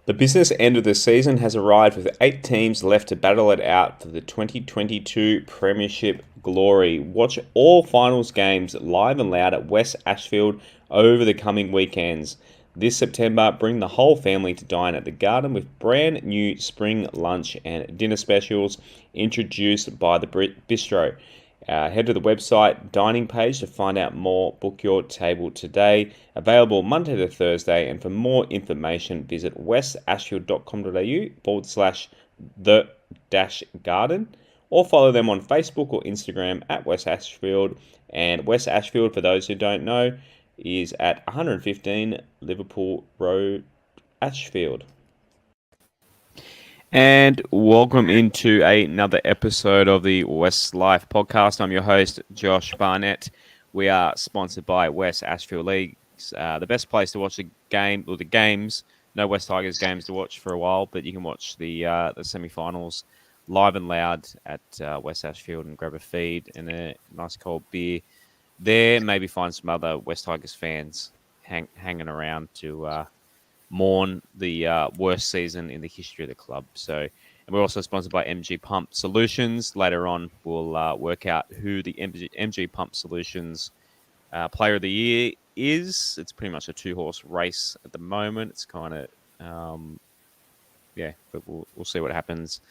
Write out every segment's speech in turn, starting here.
The business end of the season has arrived with 8 teams left to battle it out for the 2022 Premiership glory. Watch all finals games live and loud at West Ashfield over the coming weekends. This September, bring the whole family to dine at the Garden with brand new spring lunch and dinner specials introduced by the Bistro. Head to the website dining page to find out more. Book your table today. Available Monday to Thursday. And for more information, visit westashfield.com.au/the-garden or follow them on Facebook or Instagram at West Ashfield. And West Ashfield, for those who don't know, is at 115 Liverpool Road, Ashfield. And welcome into another episode of the West Life podcast. I'm your host, Josh Barnett. We are sponsored by West Ashfield Leagues, the best place to watch the game or the games. No West Tigers games to watch for a while, but you can watch the semi-finals live and loud at West Ashfield and grab a feed and a nice cold beer there. Maybe find some other West Tigers fans hanging around to mourn the worst season in the history of the club. So, and we're also sponsored by MG Pump Solutions. Later on, we'll work out who the MG Pump Solutions Player of the Year is. It's pretty much a 2-horse race at the moment. It's kind of, but we'll see what happens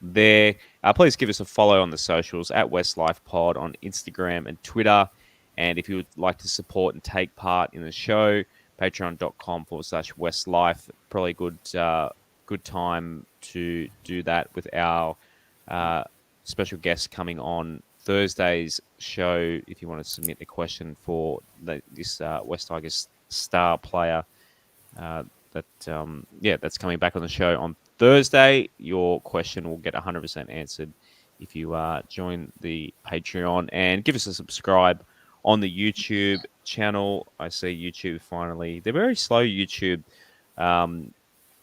there. Please give us a follow on the socials at Westlife Pod on Instagram and Twitter. And if you would like to support and take part in the show, patreon.com/Westlife. Probably good time to do that with our special guest coming on Thursday's show. If you want to submit a question for this West Tigers star player that's coming back on the show on Thursday, your question will get 100% answered if you join the Patreon and give us a subscribe on the YouTube channel. I see YouTube finally. They're very slow, YouTube,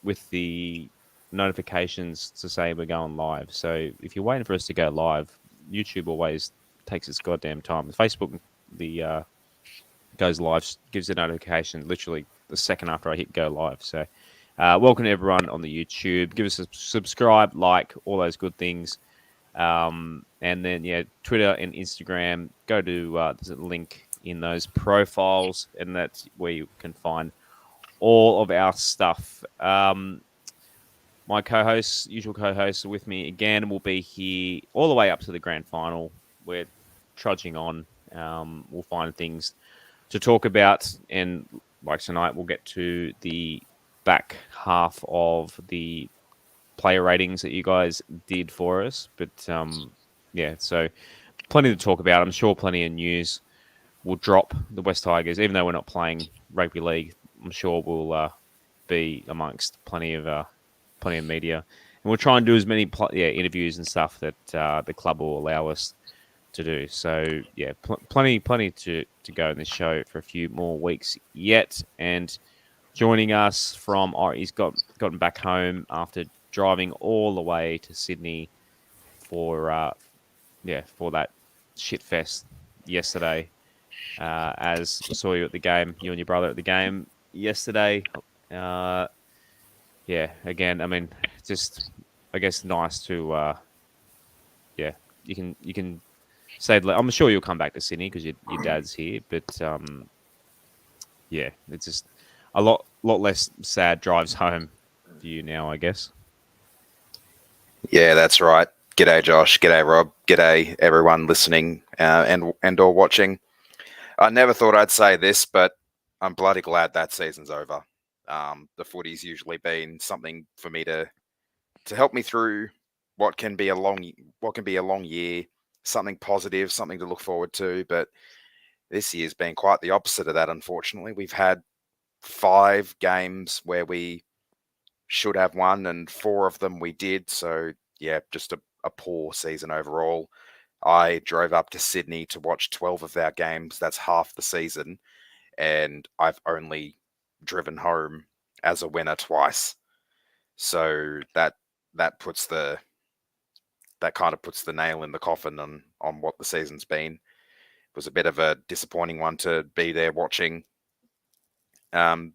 with the notifications to say we're going live. So if you're waiting for us to go live, YouTube always takes its goddamn time. Facebook, goes live, gives a notification literally the second after I hit go live. So welcome to everyone on the YouTube. Give us a subscribe, like, all those good things. And then, Twitter and Instagram, go to, there's a link in those profiles, and that's where you can find all of our stuff. My usual co-hosts with me again, will be here all the way up to the grand final. We're trudging on. We'll find things to talk about, and like tonight, we'll get to the back half of the player ratings that you guys did for us. But so plenty to talk about. I'm sure plenty of news will drop. The West Tigers, even though we're not playing rugby league, I'm sure we'll be amongst plenty of media, and we'll try and do as many interviews and stuff that the club will allow us to do. So plenty to go in this show for a few more weeks yet. And joining us from he's gotten back home after driving all the way to Sydney for that shit fest yesterday. As I saw you at the game, you and your brother at the game yesterday. Again, I mean, just I guess nice to you can say. I'm sure you'll come back to Sydney because your dad's here, but it's just a lot less sad drives home for you now, I guess. Yeah, that's right. G'day, Josh. G'day, Rob. G'day, everyone listening and or watching. I never thought I'd say this, but I'm bloody glad that season's over. The footy's usually been something for me to help me through what can be a long year, something positive, something to look forward to. But this year's been quite the opposite of that. Unfortunately, we've had 5 games where we should have won, and 4 of them we did. So yeah, just a poor season overall. I drove up to Sydney to watch 12 of our games. That's half the season. And I've only driven home as a winner twice. So that kind of puts the nail in the coffin on what the season's been. It was a bit of a disappointing one to be there watching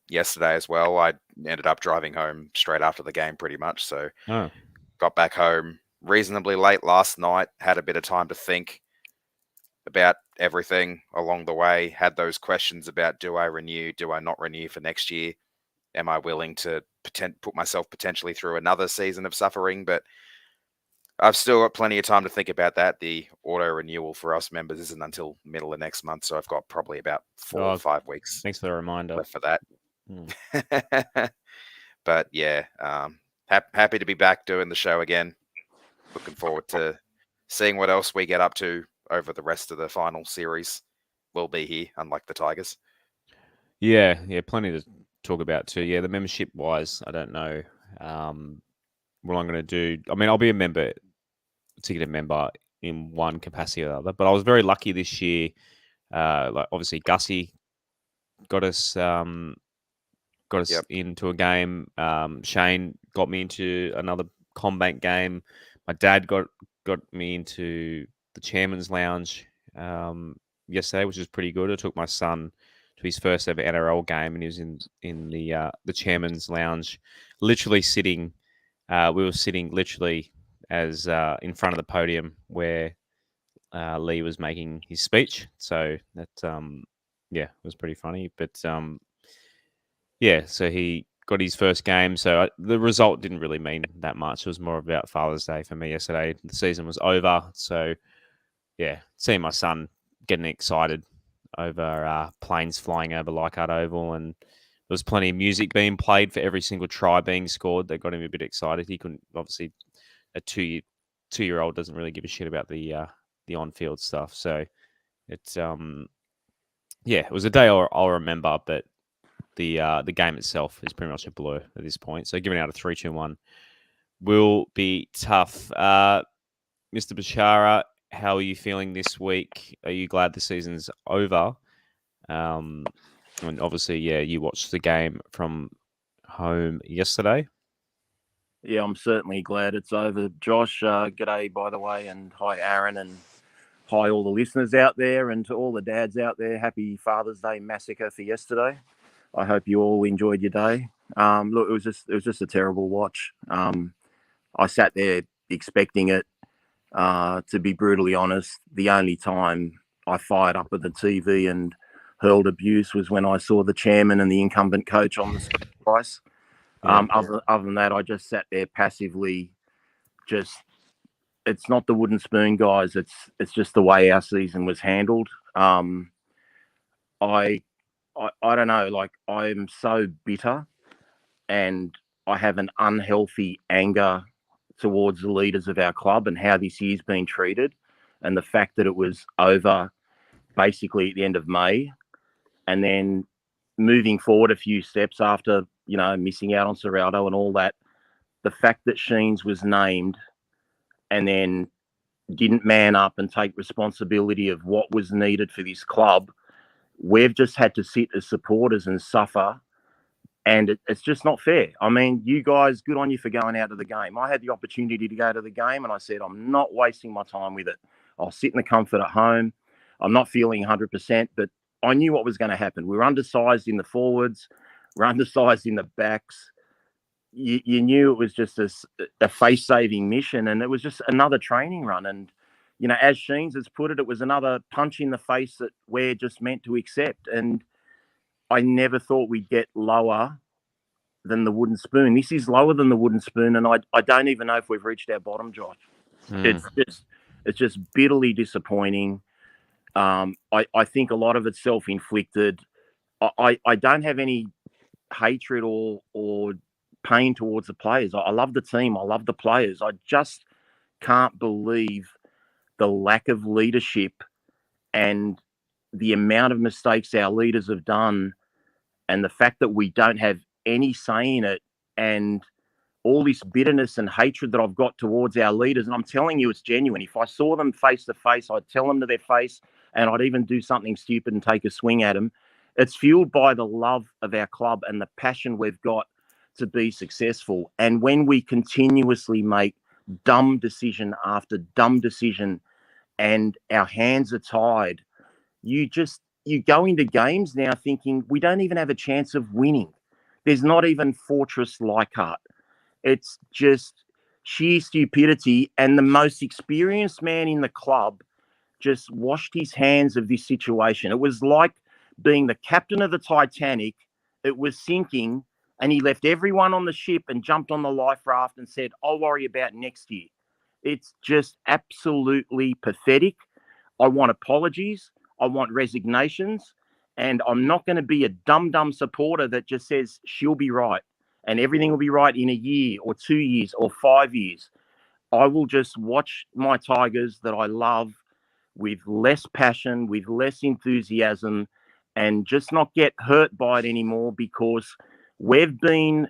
yesterday as well. I ended up driving home straight after the game pretty much. So got back home reasonably late last night, had a bit of time to think about everything along the way, had those questions about do I renew, do I not renew for next year? Am I willing to put myself potentially through another season of suffering? But I've still got plenty of time to think about that. The auto renewal for us members isn't until middle of next month, so I've got probably about 4 or 5 weeks. Thanks for the reminder. Left for that. But yeah, happy to be back doing the show again. Looking forward to seeing what else we get up to over the rest of the final series. We'll be here, unlike the Tigers. Yeah, plenty to talk about too. Yeah, the membership wise, I don't know what I'm going to do. I mean, I'll be a ticketed member in one capacity or the other, but I was very lucky this year. Like obviously, Gussie got us into a game. Shane got me into another Combank game. My dad got me into the Chairman's Lounge yesterday, which was pretty good. I took my son to his first ever NRL game, and he was in the Chairman's Lounge, literally sitting. We were sitting literally as in front of the podium where Lee was making his speech. So that was pretty funny. But so he got his first game. So the result didn't really mean that much. It was more about Father's Day for me yesterday. The season was over. So, yeah, seeing my son getting excited over planes flying over Leichhardt Oval, and there was plenty of music being played for every single try being scored. That got him a bit excited. He couldn't, obviously, a two-year-old doesn't really give a shit about the on-field stuff. So it's it was a day I'll remember, but the game itself is pretty much a blur at this point. So giving out a 3-2-1 will be tough. Mr. Bashara, how are you feeling this week? Are you glad the season's over? And obviously, you watched the game from home yesterday. Yeah, I'm certainly glad it's over, Josh. G'day, by the way, and hi, Aaron, and hi, all the listeners out there, and to all the dads out there. Happy Father's Day massacre for yesterday. I hope you all enjoyed your day. Look, it was just a terrible watch. I sat there expecting it. To be brutally honest, the only time I fired up at the TV and hurled abuse was when I saw the chairman and the incumbent coach on the price. Other than that, I just sat there passively. It's not the wooden spoon, guys. It's just the way our season was handled. I don't know, like I'm so bitter and I have an unhealthy anger towards the leaders of our club and how this year's been treated, and the fact that it was over basically at the end of May, and then moving forward a few steps after, missing out on Serraldo and all that, the fact that Sheens was named and then didn't man up and take responsibility of what was needed for this club. We've just had to sit as supporters and suffer, and it's just not fair. I mean, you guys, good on you for going out to the game. I had the opportunity to go to the game, and I said, I'm not wasting my time with it. I'll sit in the comfort at home. I'm not feeling 100%, but I knew what was going to happen. We were undersized in the forwards. We're undersized in the backs. You knew it was just a face-saving mission, and it was just another training run. And as Sheens has put it, it was another punch in the face that we're just meant to accept. And I never thought we'd get lower than the wooden spoon. This is lower than the wooden spoon, and I don't even know if we've reached our bottom, Josh. It's just bitterly disappointing. I think a lot of it's self-inflicted. I don't have any hatred or pain towards the players. I love the team. I love the players. I just can't believe the lack of leadership and the amount of mistakes our leaders have done, and the fact that we don't have any say in it, and all this bitterness and hatred that I've got towards our leaders. And I'm telling you, it's genuine. If I saw them face to face, I'd tell them to their face, and I'd even do something stupid and take a swing at them. It's fueled by the love of our club and the passion we've got to be successful. And when we continuously make dumb decision after dumb decision and our hands are tied, you go into games now thinking we don't even have a chance of winning. There's not even Fortress Leichhardt. It's just sheer stupidity. And the most experienced man in the club just washed his hands of this situation. It was like being the captain of the Titanic. It was sinking, and he left everyone on the ship and jumped on the life raft and said, I'll worry about next year. It's just absolutely pathetic. I want apologies. I want resignations. And I'm not going to be a dumb supporter that just says she'll be right and everything will be right in a year or 2 years or 5 years. I will just watch my Tigers that I love with less passion, with less enthusiasm, and just not get hurt by it anymore, because we've been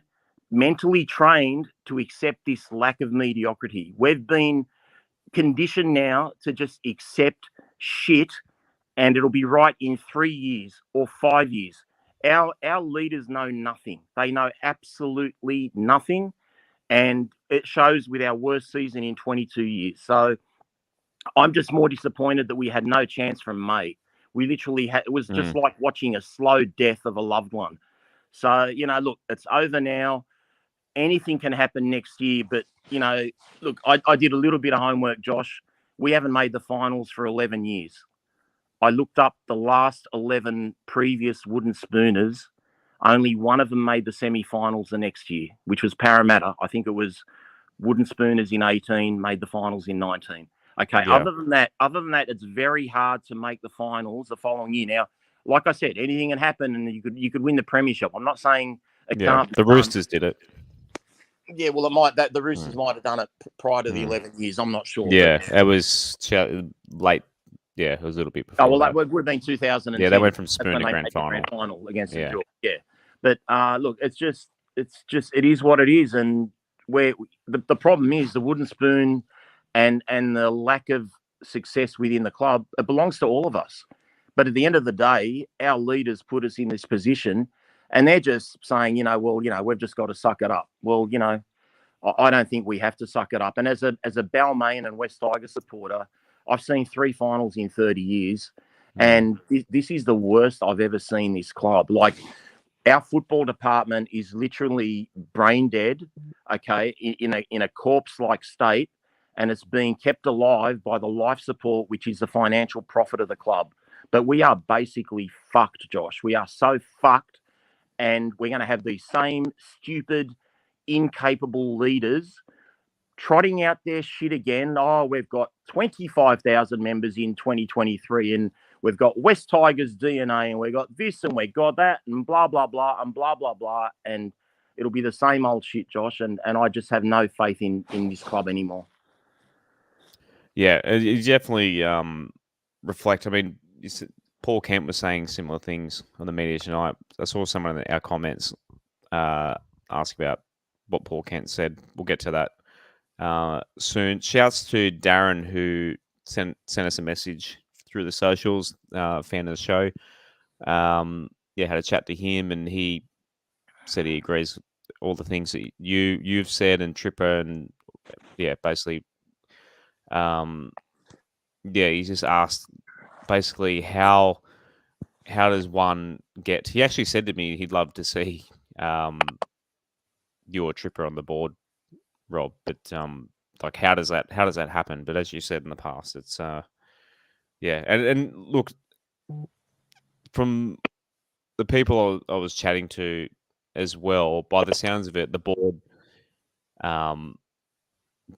mentally trained to accept this lack of mediocrity. We've been conditioned now to just accept shit, and it'll be right in 3 years or 5 years. Our leaders know nothing. They know absolutely nothing, and it shows with our worst season in 22 years. So I'm just more disappointed that we had no chance from May. We literally had, it was just like watching a slow death of a loved one. So, look, it's over now. Anything can happen next year, but, look, I did a little bit of homework, Josh. We haven't made the finals for 11 years. I looked up the last 11 previous wooden spooners. Only one of them made the semi-finals the next year, which was Parramatta. I think it was wooden spooners in 18, made the finals in 19. Okay, Yeah. other than that, it's very hard to make the finals the following year. Now, like I said, anything can happen, and you could win the premiership. I'm not saying it can't. The Roosters did it. Yeah, well, it might. The Roosters might have done it prior to the 11 years. I'm not sure. Yeah, it was late. Yeah, it was a little bit before. Oh, well, that would have been 2010. Yeah, they went from spoon to grand final against St. George. Yeah, but look, it is what it is, and where the problem is the wooden spoon, and the lack of success within the club. It belongs to all of us, but at the end of the day, our leaders put us in this position, and they're just saying, we've just got to suck it up. Well, I don't think we have to suck it up. And as a Balmain and West Tiger supporter, I've seen 3 finals in 30 years, and this is the worst I've ever seen this club. Like, our football department is literally brain dead, okay, in a corpse-like state, and it's being kept alive by the life support, which is the financial profit of the club. But we are basically fucked, Josh. We are so fucked, and we're going to have these same stupid, incapable leaders trotting out their shit again. Oh, we've got 25,000 members in 2023, and we've got West Tigers DNA, and we've got this, and we've got that, and blah, blah, blah, and blah, blah, blah. And it'll be the same old shit, Josh. And I just have no faith in this club anymore. Yeah, it definitely reflect. I mean, Paul Kent was saying similar things on the media tonight. I saw someone in our comments ask about what Paul Kent said. We'll get to that soon. Shouts to Darren, who sent us a message through the socials, fan of the show. Had a chat to him, and he said he agrees with all the things that you've said, and Tripper, and basically, he just asked basically how does one get. He actually said to me he'd love to see you or Tripper on the board, Rob, but like how does that happen? But as you said in the past, it's and look, from the people I was chatting to as well, by the sounds of it, the board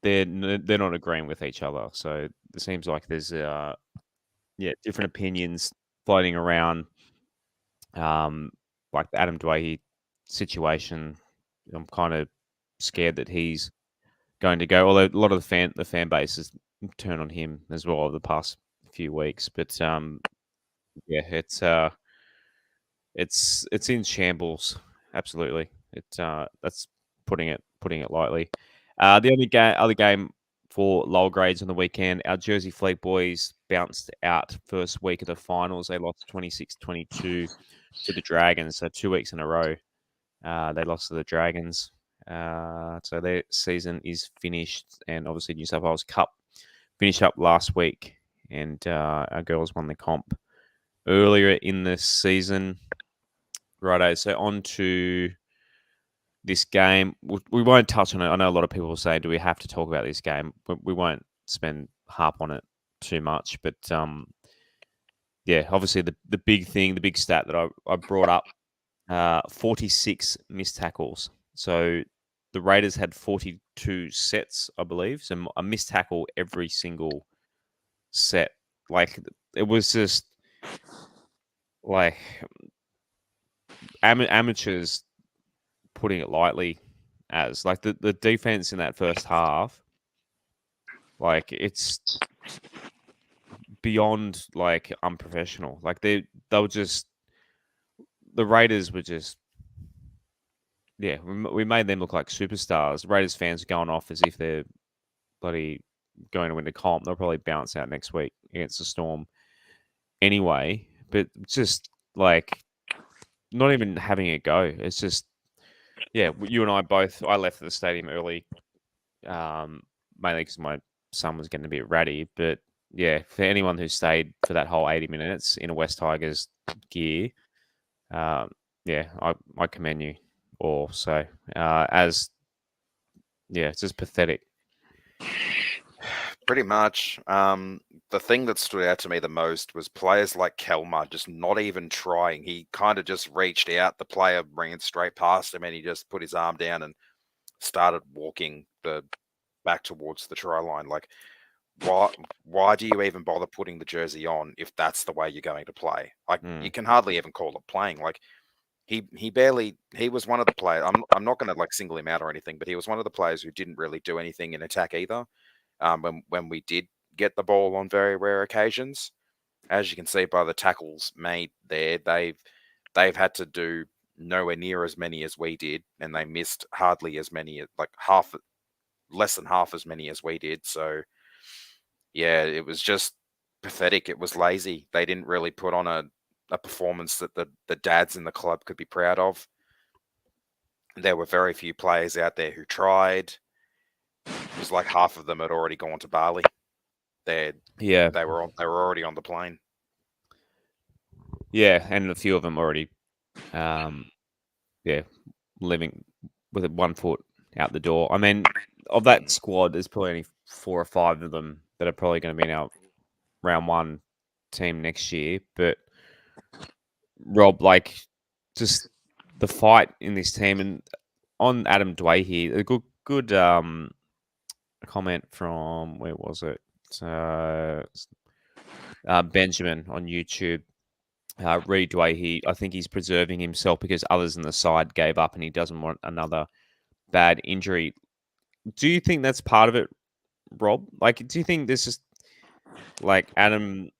they're not agreeing with each other. So it seems like there's different opinions floating around. Like the Adam Dewakey situation, I'm kind of scared that he's going to go. Although a lot of the fan base has turned on him as well over the past few weeks. But it's in shambles. Absolutely, that's putting it lightly. The other game for lower grades on the weekend, our Jersey Fleet boys bounced out first week of the finals. They lost 26-22 to the Dragons. So 2 weeks in a row, they lost to the Dragons. So their season is finished, and obviously New South Wales Cup finished up last week, and our girls won the comp earlier in the season. Righto, so on to this game. We won't touch on it. I know a lot of people will say, do we have to talk about this game? We won't harp on it too much. But obviously the big thing, the big stat that I brought up, 46 missed tackles. So the Raiders had 42 sets, I believe. So a missed tackle every single set. Like, it was just like amateurs, putting it lightly, as like the defense in that first half, like it's beyond like unprofessional. Like they were just, the Raiders were just, we made them look like superstars. Raiders fans are going off as if they're bloody going to win the comp. They'll probably bounce out next week against the Storm anyway. But just like not even having a go. It's just, you and I both. I left the stadium early, mainly because my son was getting a bit ratty. But for anyone who stayed for that whole 80 minutes in a West Tigers gear, I commend you all. So it's just pathetic. Pretty much. The thing that stood out to me the most was players like Kelmer just not even trying. He kind of just reached out. The player ran straight past him, and he just put his arm down and started walking back towards the try line. Like, why do you even bother putting the jersey on if that's the way you're going to play? Like, you can hardly even call it playing. Like, he was one of the players. I'm not going to like single him out or anything, but he was one of the players who didn't really do anything in attack either. When we did get the ball on very rare occasions, as you can see by the tackles made there, they've had to do nowhere near as many as we did, and they missed hardly as many, like less than half as many as we did. So it was just pathetic. It was lazy. They didn't really put on a performance that the dads in the club could be proud of. There were very few players out there who tried. It was like half of them had already gone to Bali. They were already on the plane. Yeah, and a few of them already, living with 1 foot out the door. I mean, of that squad, there's probably only 4 or 5 of them that are probably going to be in our round 1 team next year. But Rob, like, just the fight in this team, and on Adam Dewakey, a good comment from, where was it? Benjamin on YouTube. Reed Dewakey, I think he's preserving himself because others in the side gave up and he doesn't want another bad injury. Do you think that's part of it, Rob? Like, do you think this is like Adam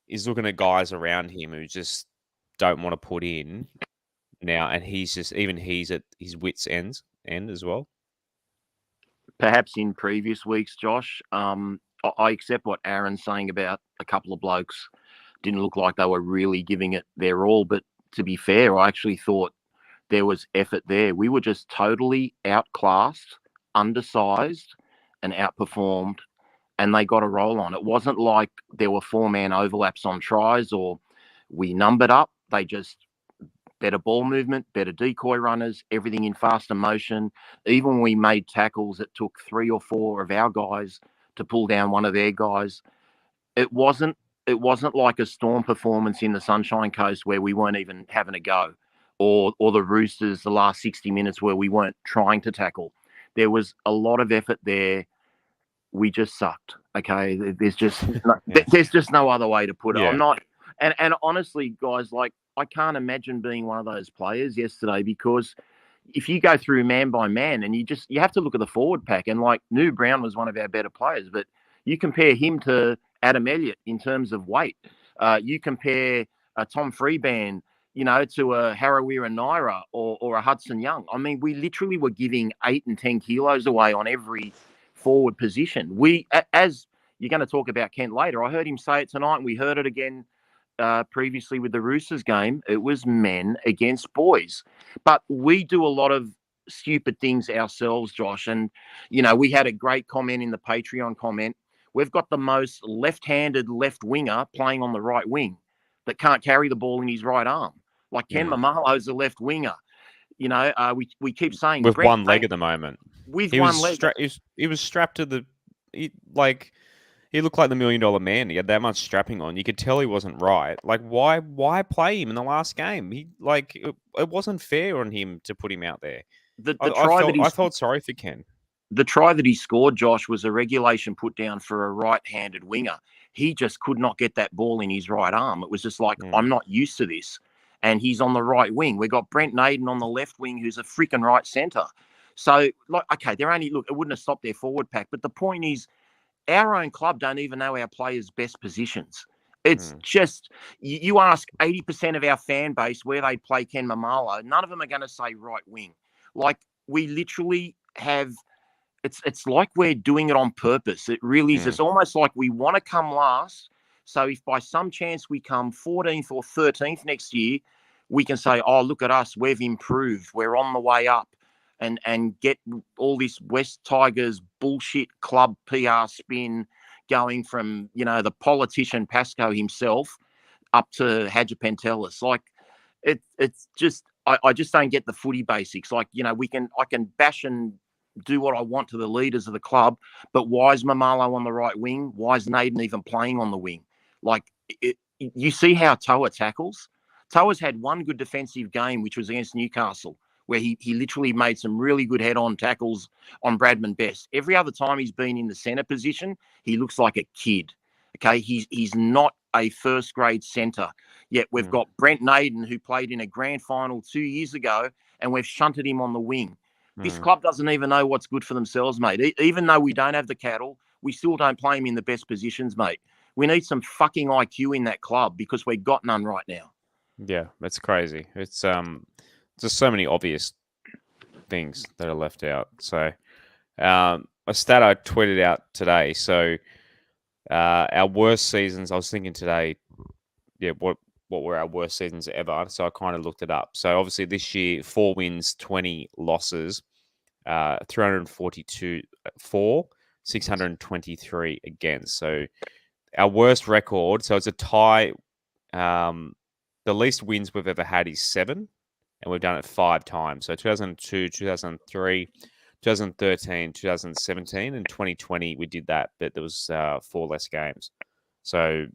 is looking at guys around him who just don't want to put in now, and he's at his wits' end as well? Perhaps in previous weeks, Josh, I accept what Aaron's saying about a couple of blokes didn't look like they were really giving it their all. But to be fair, I actually thought there was effort there. We were just totally outclassed, undersized, and outperformed, and they got a roll on. It wasn't like there were 4-man overlaps on tries or we numbered up. They just better ball movement, better decoy runners, everything in faster motion. Even when we made tackles, it took 3 or 4 of our guys to pull down one of their guys. It wasn't like a Storm performance in the Sunshine Coast where we weren't even having a go, or the Roosters the last 60 minutes where we weren't trying to tackle. There was a lot of effort there we just sucked. Okay, there's just Yeah. there's just no other way to put it. Yeah. I'm not, and honestly, guys, like I can't imagine being one of those players yesterday because if you go through man by man and you have to look at the forward pack and like New Brown was one of our better players, but you compare him to Adam Elliott in terms of weight. You compare Tom Freeband, to a Harawira Naira or a Hudson Young. I mean, we literally were giving 8 and 10 kilos away on every forward position. As you're going to talk about Kent later, I heard him say it tonight, and we heard it again previously with the Roosters game. It was men against boys, but we do a lot of stupid things ourselves, Josh. And we had a great comment in the Patreon comment. We've got the most left-handed left winger playing on the right wing that can't carry the ball in his right arm. Like Ken Mamalo's the left winger. We keep saying with Brent one leg Naden, at the moment. with He one was leg. he was strapped to the he looked like the $1 million man. He had that much strapping on. You could tell he wasn't right. Like, why play him in the last game? It wasn't fair on him to put him out there. I felt sorry for Ken. The try that he scored, Josh, was a regulation put down for a right-handed winger. He just could not get that ball in his right arm. It was just like, I'm not used to this. And he's on the right wing. We've got Brent Naden on the left wing, who's a freaking right centre. So, okay, it wouldn't have stopped their forward pack. But the point is, our own club don't even know our players' best positions. It's just, you ask 80% of our fan base where they play Ken Mamalo, none of them are going to say right wing. Like, we literally have... It's like we're doing it on purpose. It really is. It's almost like we want to come last. So if by some chance we come 14th or 13th next year, we can say, oh, look at us. We've improved. We're on the way up and get all this West Tigers bullshit club PR spin going from, the politician Pascoe himself up to Hadja Pentelis. Like it's just, I just don't get the footy basics. Like, I can bash and do what I want to the leaders of the club, but why is Mamalo on the right wing? Why is Naden even playing on the wing? Like, you see how Toa tackles? Toa's had one good defensive game, which was against Newcastle, where he literally made some really good head-on tackles on Bradman Best. Every other time he's been in the centre position, he looks like a kid. Okay, he's not a first-grade centre. Yet we've got Brent Naden, who played in a grand final 2 years ago, and we've shunted him on the wing. This club doesn't even know what's good for themselves, mate. Even though we don't have the cattle, we still don't play him in the best positions, mate. We need some fucking IQ in that club because we've got none right now. Yeah, that's crazy. It's just so many obvious things that are left out. So, a stat I tweeted out today. So, our worst seasons. I was thinking today, what were our worst seasons ever? So I kind of looked it up. So obviously this year, 4 wins, 20 losses, 342 for, 623 against. So our worst record. So it's a tie. The least wins we've ever had is 7, and we've done it 5 times. So 2002, 2003, 2013, 2017, and 2020 we did that, but there was 4 less games. So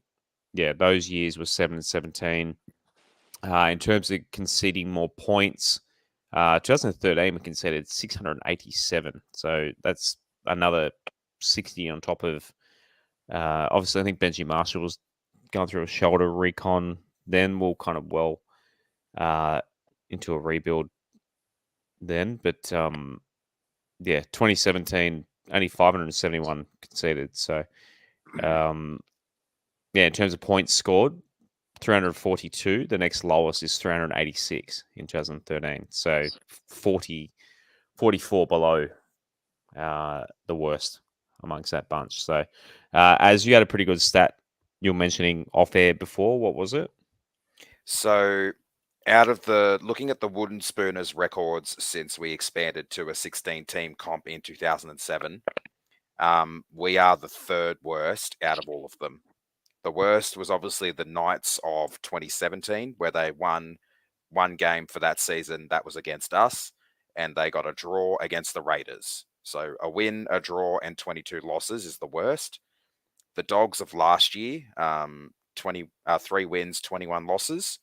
yeah, those years were 7 and 17. In terms of conceding more points, 2013 we conceded 687. So that's another 60 on top of. Obviously, I think Benji Marshall was going through a shoulder recon. Then we'll kind of into a rebuild then. But 2017 only 571 conceded. So in terms of points scored, 342. The next lowest is 386 in 2013. So 44 below the worst amongst that bunch. So as you had a pretty good stat you were mentioning off air before, what was it? So looking at the Wooden Spooners records since we expanded to a 16-team comp in 2007, we are the 3rd worst out of all of them. The worst was obviously the Knights of 2017, where they won one game for that season. That was against us, and they got a draw against the Raiders. So a win, a draw, and 22 losses is the worst. The Dogs of last year, 3 wins, 21 losses.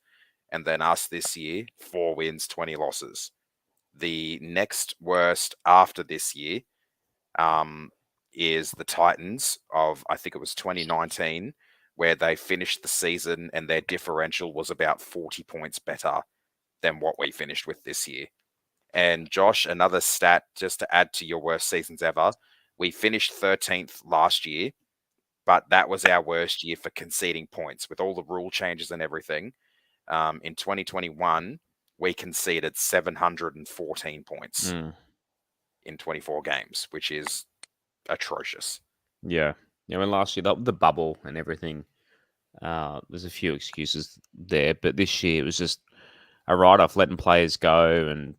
And then us this year, 4 wins, 20 losses. The next worst after this year is the Titans of, I think it was 2019, where they finished the season and their differential was about 40 points better than what we finished with this year. And Josh, another stat just to add to your worst seasons ever, we finished 13th last year, but that was our worst year for conceding points with all the rule changes and everything. In 2021, we conceded 714 points in 24 games, which is atrocious. Yeah. Yeah, when last year, the bubble and everything, there's a few excuses there, but this year it was just a write-off, letting players go and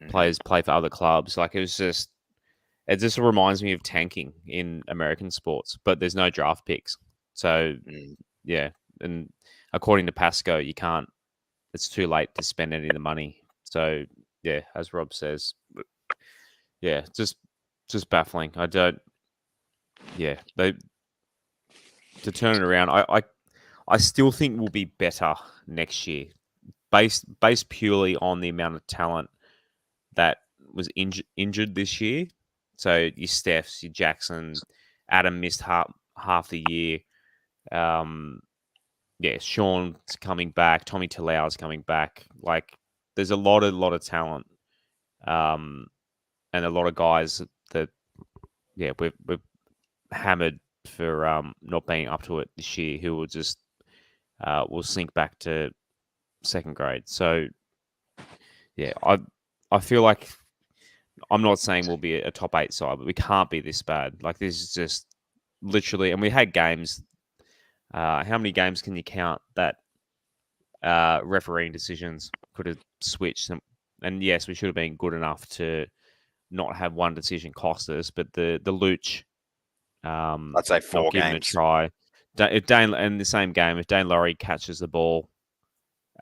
players play for other clubs. Like, it just reminds me of tanking in American sports, but there's no draft picks. So, yeah. And according to Pasco, it's too late to spend any of the money. So, yeah, as Rob says, yeah, just baffling. To turn it around, I still think we'll be better next year, based purely on the amount of talent that was injured this year. So your Stephs, your Jackson, Adam missed half the year. Sean's coming back. Tommy Talau's coming back. Like, there's a lot of talent, and a lot of guys that we've hammered for not being up to it this year, who will just will sink back to second grade. So yeah, I feel like, I'm not saying we'll be a top 8 side, but we can't be this bad. Like, this is just literally, and we had games. How many games can you count that refereeing decisions could have switched? And yes, we should have been good enough to not have one decision cost us, but the Luch, I'd say 4 not giving games. a try. If Dane, in the same game, if Dane Laurie catches the ball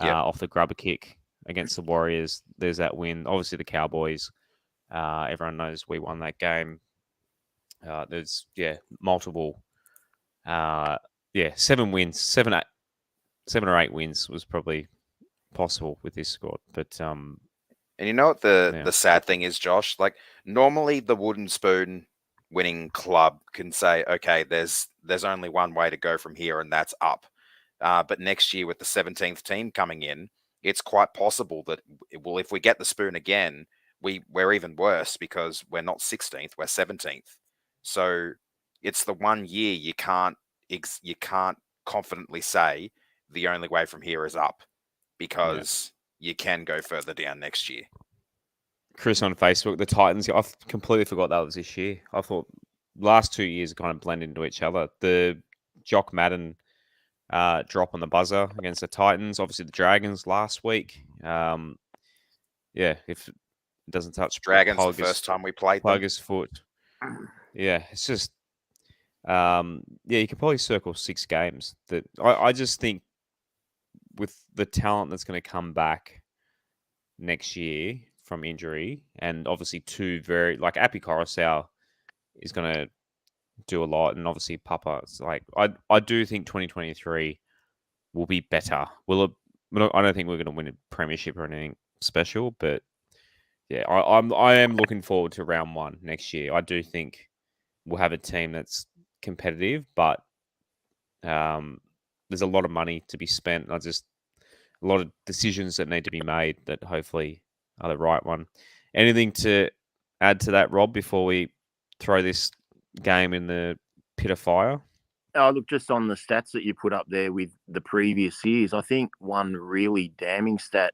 off the grubber kick against the Warriors, there's that win. Obviously, the Cowboys, everyone knows we won that game. There's multiple, 7 wins, 7 or 8 wins was probably possible with this squad. But and you know what the sad thing is, Josh? Like, normally the wooden spoon winning club can say, okay, there's only one way to go from here, and that's up. But next year, with the 17th team coming in, it's quite possible that, well, if we get the spoon again, we're even worse, because we're not 16th, we're 17th. So it's the 1 year you can't confidently say the only way from here is up, because you can go further down next year. Chris on Facebook, the Titans, I completely forgot that was this year. I thought last 2 years kind of blend into each other. The Jock Madden drop on the buzzer against the Titans, obviously the Dragons last week. If it doesn't touch Dragons the first time we played them. Plugger's foot. Yeah, it's just you could probably circle 6 games. That I just think, with the talent that's going to come back next year from injury, and obviously 2 very, like, Api Coruscant is going to do a lot, and obviously Papa. It's like, I do think 2023 will be better. I don't think we're going to win a premiership or anything special, but yeah, I am looking forward to round 1 next year. I do think we'll have a team that's competitive, but there's a lot of money to be spent. A lot of decisions that need to be made that hopefully are the right one. Anything to add to that, Rob, before we throw this game in the pit of fire? Oh, look, just on the stats that you put up there with the previous years, I think one really damning stat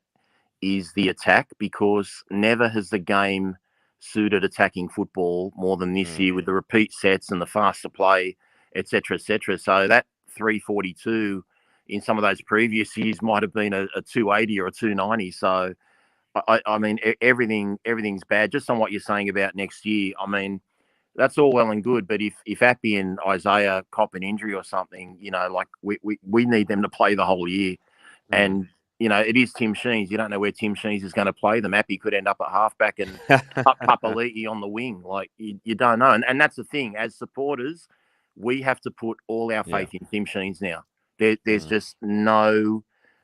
is the attack, because never has the game suited attacking football more than this year, with the repeat sets and the faster play, etc., etc. So that 342 in some of those previous years might have been a 280 or a 290. So, I mean, everything's bad. Just on what you're saying about next year, I mean, that's all well and good, but if Appy and Isaiah cop an injury or something, like, we need them to play the whole year. And, it is Tim Sheens. You don't know where Tim Sheens is going to play them. Appy could end up at halfback and Papali'i on the wing. Like, you don't know. And that's the thing. As supporters, we have to put all our faith in Tim Sheens now. There's just no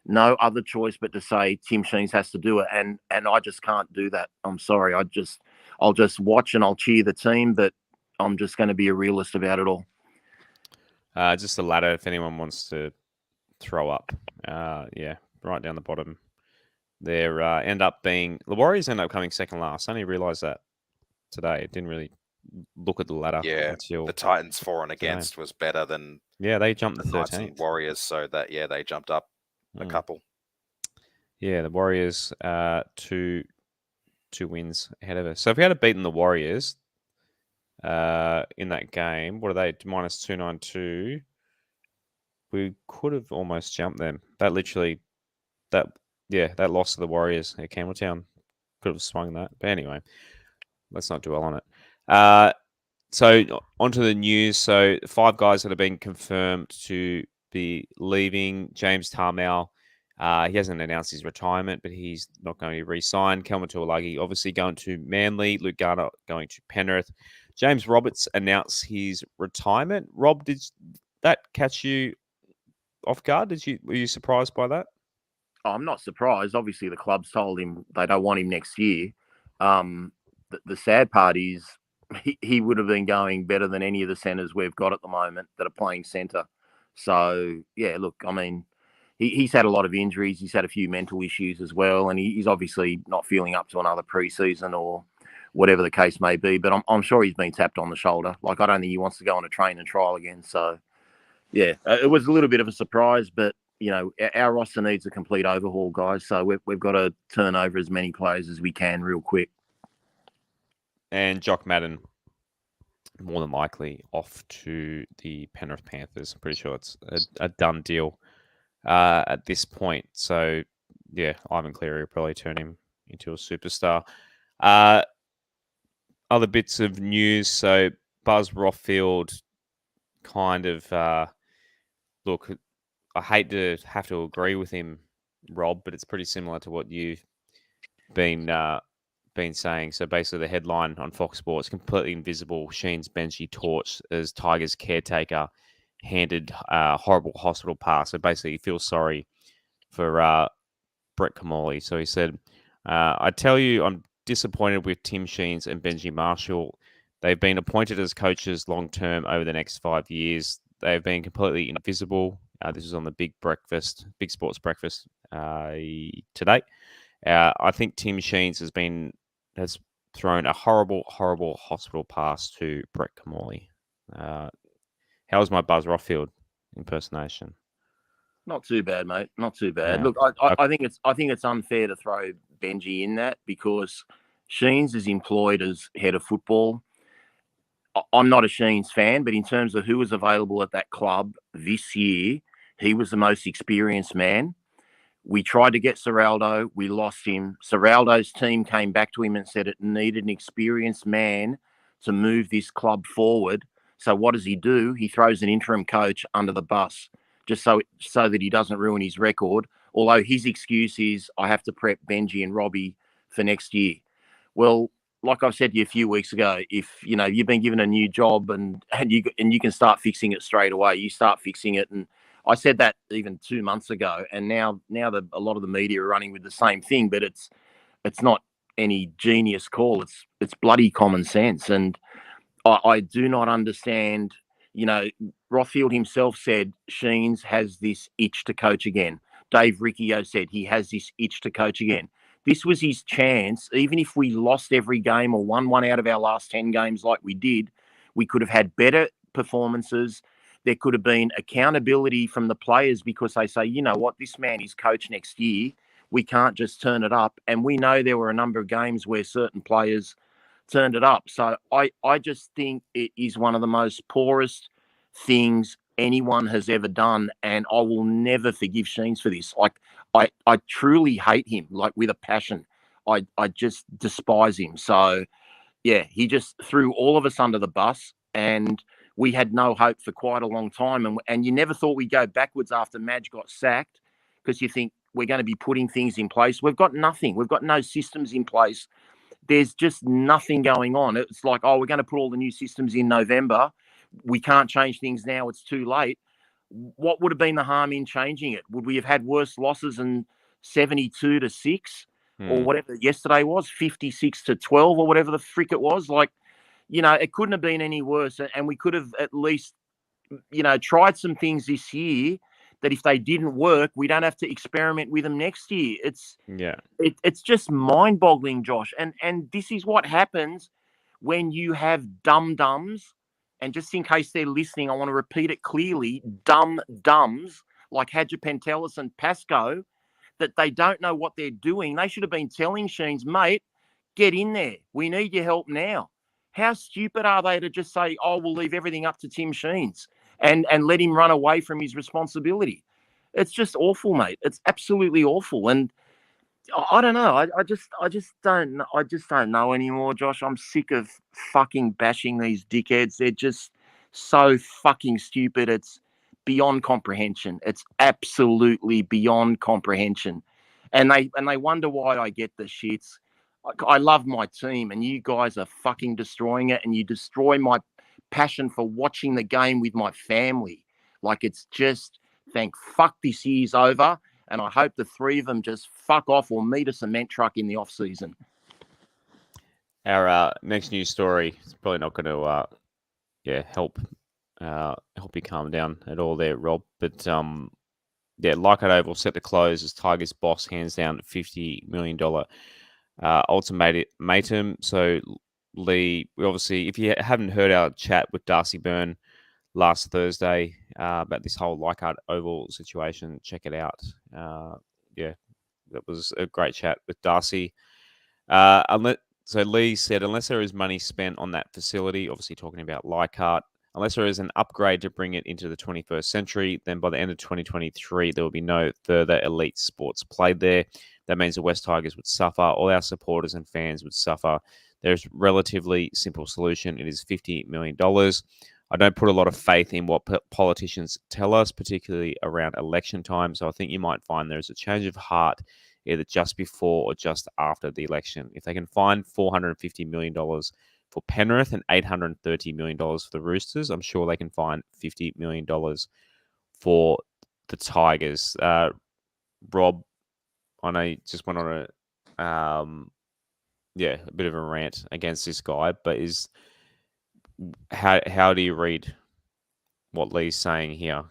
other choice but to say Tim Sheens has to do it. And I just can't do that. I'm sorry. I'll just watch and I'll cheer the team, but I'm just going to be a realist about it all. Just the ladder, if anyone wants to throw up. Yeah, right down the bottom. The Warriors end up coming second last. I only realised that today. Didn't really look at the ladder until the Titans for and today. against was better than they jumped the Knights and 13th. Warriors, so that they jumped up a couple. Yeah, the Warriors 2 wins ahead of us. So if we had beaten the Warriors in that game, what are they? Minus 292. We could have almost jumped them. That loss to the Warriors at Campbelltown could have swung that. But anyway, let's not dwell on it. So onto the news. So 5 guys that have been confirmed to be leaving. James Tarmow, he hasn't announced his retirement, but he's not going to be re-signed. Kelma Tuolagi obviously going to Manly. Luke Garner going to Penrith. James Roberts announced his retirement. Rob, did that catch you off guard? Were you surprised by that? Oh, I'm not surprised. Obviously, the club's told him they don't want him next year. The sad part is he would have been going better than any of the centres we've got at the moment that are playing centre. So, yeah, look, I mean, he's had a lot of injuries. He's had a few mental issues as well, and he's obviously not feeling up to another pre-season or whatever the case may be. But I'm sure he's been tapped on the shoulder. Like, I don't think he wants to go on a train and trial again. So, yeah, it was a little bit of a surprise, but our roster needs a complete overhaul, guys. So we've got to turn over as many players as we can real quick. And Jock Madden, more than likely, off to the Penrith Panthers. I'm pretty sure it's a done deal at this point. So, yeah, Ivan Cleary will probably turn him into a superstar. Other bits of news. So, Buzz Rothfield kind of... look, I hate to have to agree with him, Rob, but it's pretty similar to what you've been saying. So basically, the headline on Fox Sports: completely invisible, Sheen's Benji torched as Tigers caretaker handed horrible hospital pass. So basically, he feels sorry for Brett Kamali. So he said, "I tell you, I'm disappointed with Tim Sheens and Benji Marshall. They've been appointed as coaches long term over the next 5 years. They've been completely invisible." This is on the Big Sports Breakfast today. I think Tim Sheens has thrown a horrible, horrible hospital pass to Brett Kamali. How's my Buzz Rothfield impersonation? Not too bad, mate. Not too bad. Yeah. Look, I think it's unfair to throw Benji in that because Sheens is employed as head of football. I'm not a Sheens fan, but in terms of who was available at that club this year, he was the most experienced man. We tried to get Serraldo. We lost him. Serraldo's team came back to him and said it needed an experienced man to move this club forward. So what does he do? He throws an interim coach under the bus just so that he doesn't ruin his record. Although his excuse is, I have to prep Benji and Robbie for next year. Well, like I said to you a few weeks ago, if you've been given a new job and you can start fixing it straight away, you start fixing it. And I said that even 2 months ago, and now a lot of the media are running with the same thing, but it's not any genius call. It's bloody common sense, and I do not understand. Rothfield himself said Sheens has this itch to coach again. Dave Riccio said he has this itch to coach again. This was his chance. Even if we lost every game or won one out of our last 10 games like we did, we could have had better performances. There could have been accountability from the players because they say, you know what, this man is coach next year. We can't just turn it up. And we know there were a number of games where certain players turned it up. So I just think it is one of the most poorest things anyone has ever done. And I will never forgive Sheens for this. Like, I truly hate him, like with a passion. I just despise him. So, yeah, he just threw all of us under the bus and we had no hope for quite a long time. And you never thought we'd go backwards after Madge got sacked because you think we're going to be putting things in place. We've got nothing. We've got no systems in place. There's just nothing going on. It's like, we're going to put all the new systems in November. We can't change things now. It's too late. What would have been the harm in changing it? Would we have had worse losses than 72-6 or whatever yesterday was, 56-12 or whatever the frick it was? Like, it couldn't have been any worse. And we could have at least, tried some things this year that if they didn't work, we don't have to experiment with them next year. It's just mind-boggling, Josh. And this is what happens when you have dum-dums. And just in case they're listening, I want to repeat it clearly: dum-dums like Hadjipentelis and Pascoe, that they don't know what they're doing. They should have been telling Sheens, mate, get in there. We need your help now. How stupid are they to just say, oh, we'll leave everything up to Tim Sheens and let him run away from his responsibility? It's just awful, mate. It's absolutely awful. And I don't know. I just don't know anymore, Josh. I'm sick of fucking bashing these dickheads. They're just so fucking stupid. It's beyond comprehension. It's absolutely beyond comprehension. And they wonder why I get the shits. I love my team, and you guys are fucking destroying it, and you destroy my passion for watching the game with my family. Like, it's just, thank fuck this year's over. And I hope the three of them just fuck off or meet a cement truck in the off season. Our next news story is probably not going to, help you calm down at all there, Rob. But Leichhardt Oval set to close as Tigers boss hands down $50 million ultimatum. So Lee, we obviously, if you haven't heard our chat with Darcy Byrne last Thursday about this whole Leichhardt Oval situation, check it out. That was a great chat with Darcy. So Lee said, unless there is money spent on that facility, obviously talking about Leichhardt, unless there is an upgrade to bring it into the 21st century, then by the end of 2023, there will be no further elite sports played there. That means the West Tigers would suffer. All our supporters and fans would suffer. There's a relatively simple solution. It is $50 million. I don't put a lot of faith in what politicians tell us, particularly around election time. So I think you might find there's a change of heart either just before or just after the election. If they can find $450 million for Penrith and $830 million for the Roosters, I'm sure they can find $50 million for the Tigers. Rob, I know you just went on a bit of a rant against this guy, but how do you read what Lee's saying here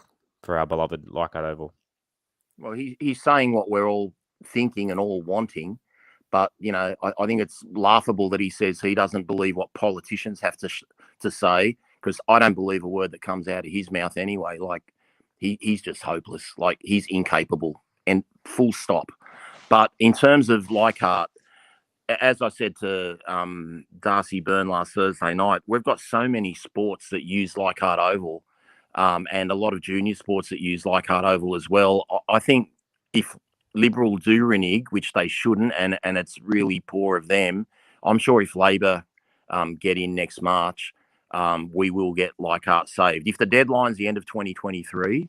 for our beloved Leichhardt Oval? Well, he's saying what we're all thinking and all wanting, but I think it's laughable that he says he doesn't believe what politicians have to say, because I don't believe a word that comes out of his mouth anyway. Like, he's just hopeless. Like, he's incapable, and full stop. But in terms of Leichhardt, as I said to Darcy Byrne last Thursday night, we've got so many sports that use Leichhardt Oval, and a lot of junior sports that use Leichhardt Oval as well. I think if Liberal do renege, which they shouldn't, and it's really poor of them, I'm sure if Labor get in next March, we will get Leichhardt saved. If the deadline's the end of 2023,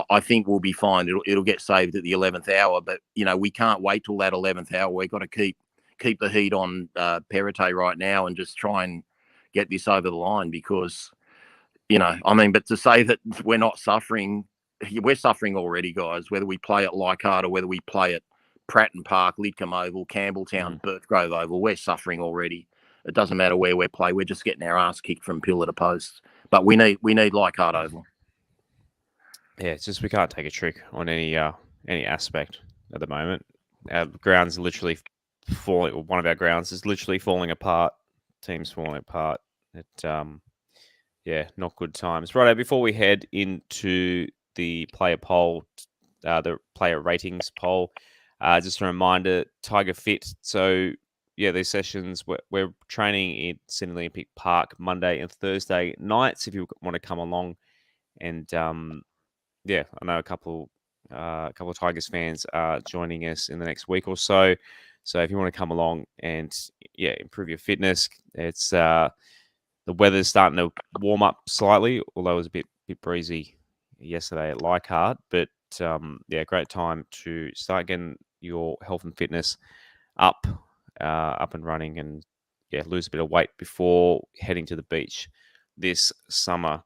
I think we'll be fine. It'll get saved at the 11th hour, but we can't wait till that 11th hour. We've got to keep the heat on Perrottet right now and just try and get this over the line, because but to say that we're not suffering, we're suffering already, guys, whether we play at Leichhardt or whether we play at Pratton Park, Lidcombe Oval, Campbelltown, Birthgrove Oval, we're suffering already. It doesn't matter where we play, we're just getting our ass kicked from pillar to post. But we need Leichhardt Oval. Yeah, it's just we can't take a trick on any aspect at the moment. Our ground's literally falling. One of our grounds is literally falling apart. Teams falling apart. Not good times. Right, before we head into the player poll, the player ratings poll, just a reminder: Tiger Fit. So these sessions we're training in Sydney Olympic Park Monday and Thursday nights. If you want to come along, and I know a couple of Tigers fans are joining us in the next week or so. So if you want to come along and improve your fitness, it's the weather's starting to warm up slightly, although it was a bit breezy yesterday at Leichhardt. But great time to start getting your health and fitness up and running, and lose a bit of weight before heading to the beach this summer.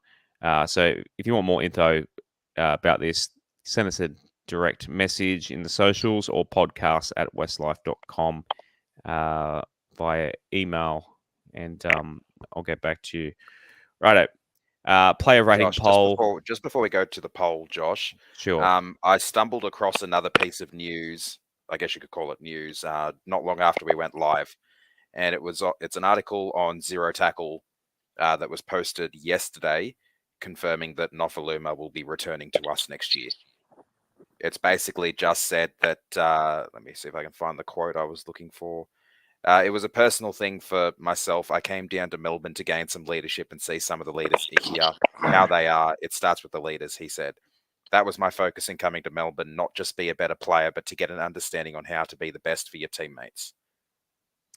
So if you want more info about this, send us a direct message in the socials or podcast at westlife.com via email. And I'll get back to you. Righto. Player rating Josh, poll. just before we go to the poll, Josh, Sure. I stumbled across another piece of news. I guess you could call it news. Not long after we went live, and it's an article on Zero Tackle that was posted yesterday, confirming that Nofaluma will be returning to us next year. It's basically just said that. Let me see if I can find the quote I was looking for. It was a personal thing for myself. I came down to Melbourne to gain some leadership and see some of the leaders here, how they are. It starts with the leaders, he said. That was my focus in coming to Melbourne, not just be a better player, but to get an understanding on how to be the best for your teammates.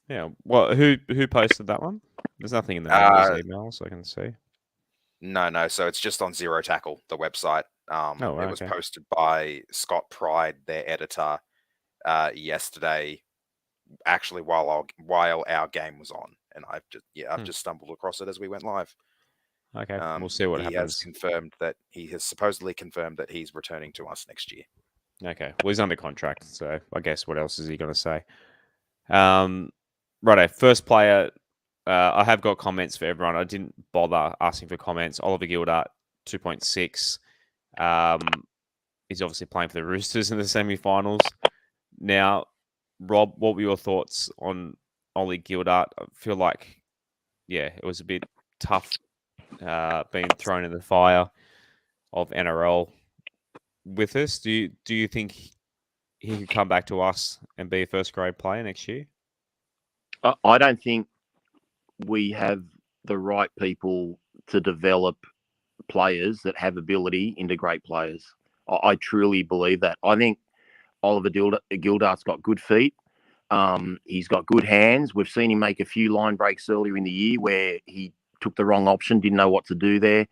Yeah. Well, who posted that one? There's nothing in the members' email, so I can see. No. So it's just on Zero Tackle, the website. It was okay. posted by Scott Pride, their editor, yesterday, actually while our game was on, and I've just stumbled across it as we went live. Okay, we'll see what happens. He has supposedly confirmed that he's returning to us next year. Okay, well, he's under contract, so I guess what else is he going to say? Righto, first player. I have got comments for everyone. I didn't bother asking for comments. Oliver Gildart, 2.6. He's obviously playing for the Roosters in the semi-finals. Now, Rob, what were your thoughts on Ollie Gildart? I feel like, it was a bit tough being thrown in the fire of NRL with us. Do you think he could come back to us and be a first grade player next year? I don't think we have the right people to develop players that have ability into great players. I truly believe that. I think Oliver Gildart's got good feet. He's got good hands. We've seen him make a few line breaks earlier in the year where he took the wrong option, didn't know what to do there.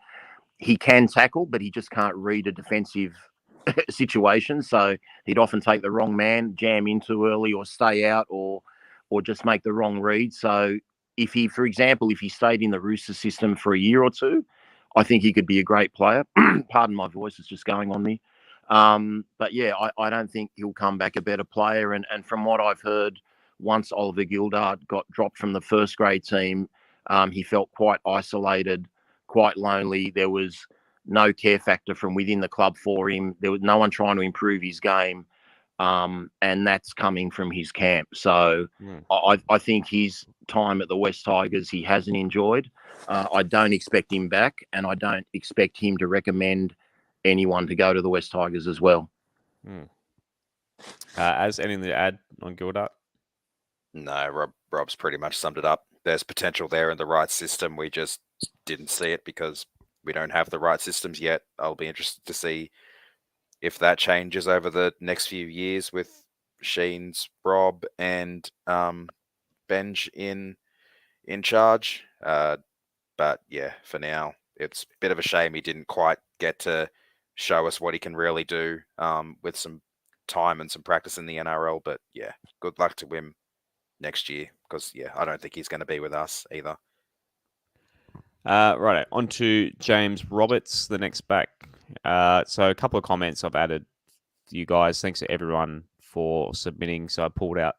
He can tackle, but he just can't read a defensive situation. So he'd often take the wrong man, jam in too early, or stay out, or just make the wrong read. So for example, if he stayed in the Rooster system for a year or two, I think he could be a great player. Pardon my voice, it's just going on me. But yeah, I don't think he'll come back a better player. And from what I've heard, once Oliver Gildart got dropped from the first grade team, he felt quite isolated, quite lonely. There was no care factor from within the club for him. There was no one trying to improve his game. And that's coming from his camp. So I think his time at the West Tigers, he hasn't enjoyed. I don't expect him back, and I don't expect him to recommend anyone to go to the West Tigers as well. As anything to add on Gildart? No, Rob's pretty much summed it up. There's potential there in the right system. We just didn't see it because we don't have the right systems yet. I'll be interested to see if that changes over the next few years with Sheens, Rob, and Benj in charge. But yeah, for now, it's a bit of a shame he didn't quite get to show us what he can really do with some time and some practice in the NRL. But yeah, good luck to him next year because I don't think he's going to be with us either. Right, on to James Roberts, the next back. So a couple of comments I've added to you guys. Thanks to everyone for submitting. So I pulled out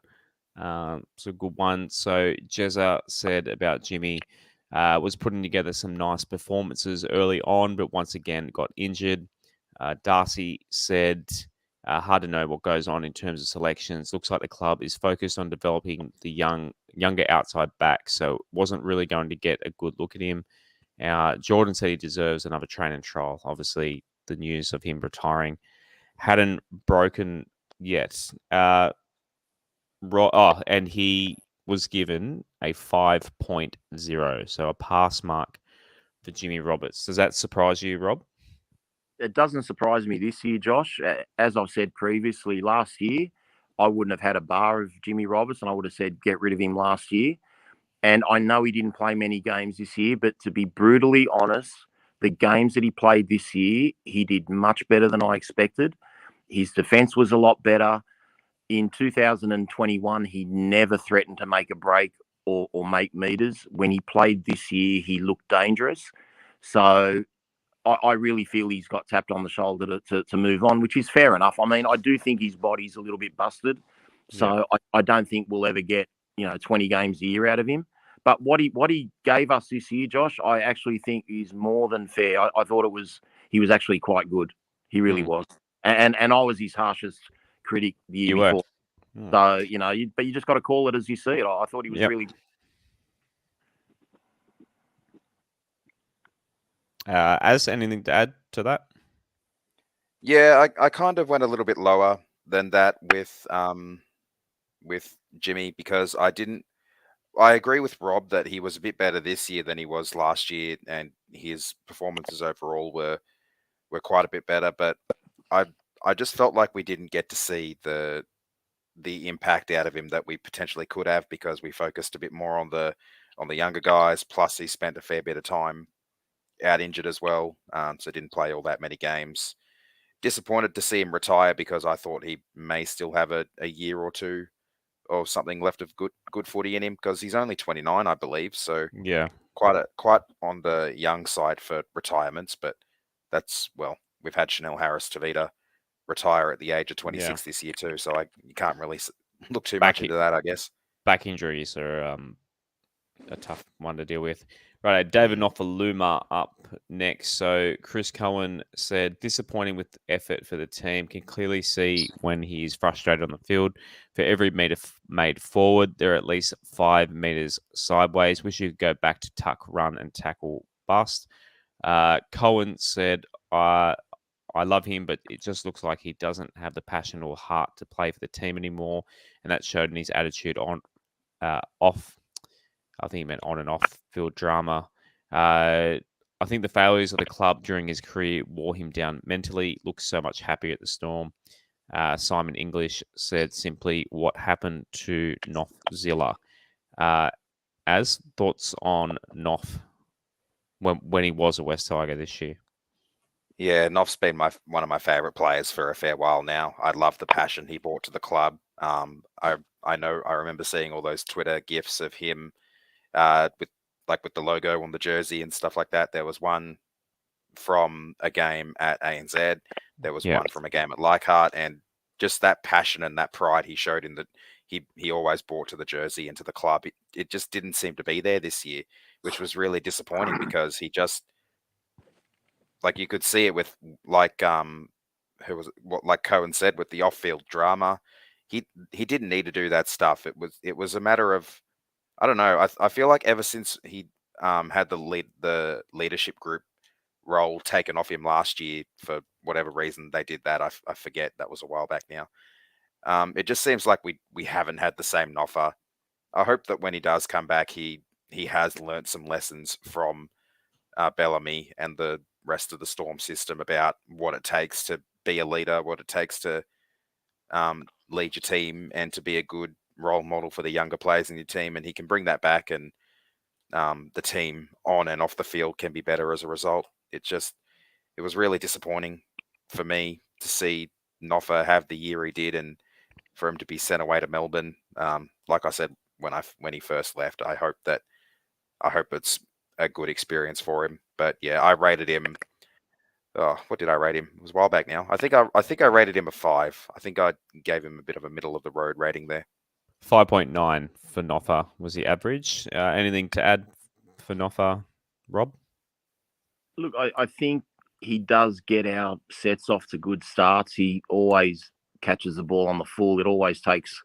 some good ones. So Jezza said about Jimmy was putting together some nice performances early on, but once again got injured. Darcy said, hard to know what goes on in terms of selections. Looks like the club is focused on developing the younger outside back, so wasn't really going to get a good look at him. Jordan said he deserves another train and trial. Obviously, the news of him retiring hadn't broken yet. And he was given a 5.0, so a pass mark for Jimmy Roberts. Does that surprise you, Rob? It doesn't surprise me this year, Josh. As I've said previously, last year, I wouldn't have had a bar of Jimmy Roberts, and I would have said get rid of him last year. And I know he didn't play many games this year, but to be brutally honest, the games that he played this year, he did much better than I expected. His defense was a lot better. In 2021, he never threatened to make a break or make meters. When he played this year, he looked dangerous. So I really feel he's got tapped on the shoulder to move on, which is fair enough. I mean, I do think his body's a little bit busted. So I don't think we'll ever get 20 games a year out of him. But what he gave us this year, Josh, I actually think is more than fair. I thought he was actually quite good. He really was. And I was his harshest critic the year before. So, but you just got to call it as you see it. I thought he was really good. As anything to add to that? Yeah, I kind of went a little bit lower than that with Jimmy, because I agree with Rob that he was a bit better this year than he was last year, and his performances overall were quite a bit better. But I just felt like we didn't get to see the impact out of him that we potentially could have, because we focused a bit more on the younger guys. Plus, he spent a fair bit of time out injured as well, so didn't play all that many games. Disappointed to see him retire, because I thought he may still have a year or two or something left of good footy in him, because he's only 29, I believe. So yeah, quite on the young side for retirements. But we've had Chanel Harris-Tavita retire at the age of 26 this year too, so you can't really look too much into that, I guess. Back injuries are a tough one to deal with. Right, David Nofaluma up next. So Chris Cohen said, disappointing with effort for the team. Can clearly see when he's frustrated on the field. For every meter made forward, there are at least 5 meters sideways. Wish you could go back to tuck, run, and tackle bust. Cohen said, I love him, but it just looks like he doesn't have the passion or heart to play for the team anymore. And that showed in his attitude on off. I think he meant on and off field drama. I think the failures of the club during his career wore him down mentally. Looks so much happier at the Storm. Simon English said simply, what happened to Noffzilla? As thoughts on Noff when he was a West Tiger this year? Yeah, Noff's been one of my favourite players for a fair while now. I love the passion he brought to the club. I remember seeing all those Twitter gifs of him with the logo on the jersey and stuff like that. There was one from a game at ANZ. There was one from a game at Leichhardt, and just that passion and that pride he showed in that he always brought to the jersey and to the club. It just didn't seem to be there this year, which was really disappointing, because he just, like, you could see it with like Cohen said, with the off-field drama. He didn't need to do that stuff. It was a matter of, I don't know. I feel like ever since he had the leadership group role taken off him last year, for whatever reason they did that, I forget. That was a while back now. It just seems like we haven't had the same Noffa. I hope that when he does come back, he has learnt some lessons from Bellamy and the rest of the Storm system about what it takes to be a leader, what it takes to lead your team, and to be a good role model for the younger players in your team. And he can bring that back, and the team on and off the field can be better as a result. It was really disappointing for me to see Noffa have the year he did, and for him to be sent away to Melbourne. Like I said when he first left, I hope it's a good experience for him. But yeah, I rated him. Oh, what did I rate him? It was a while back now. I think I rated him a 5. I think I gave him a bit of a middle of the road rating there. 5.9 for Noffa was the average. Anything to add for Noffa, Rob? Look, I think he does get our sets off to good starts. He always catches the ball on the full. It always takes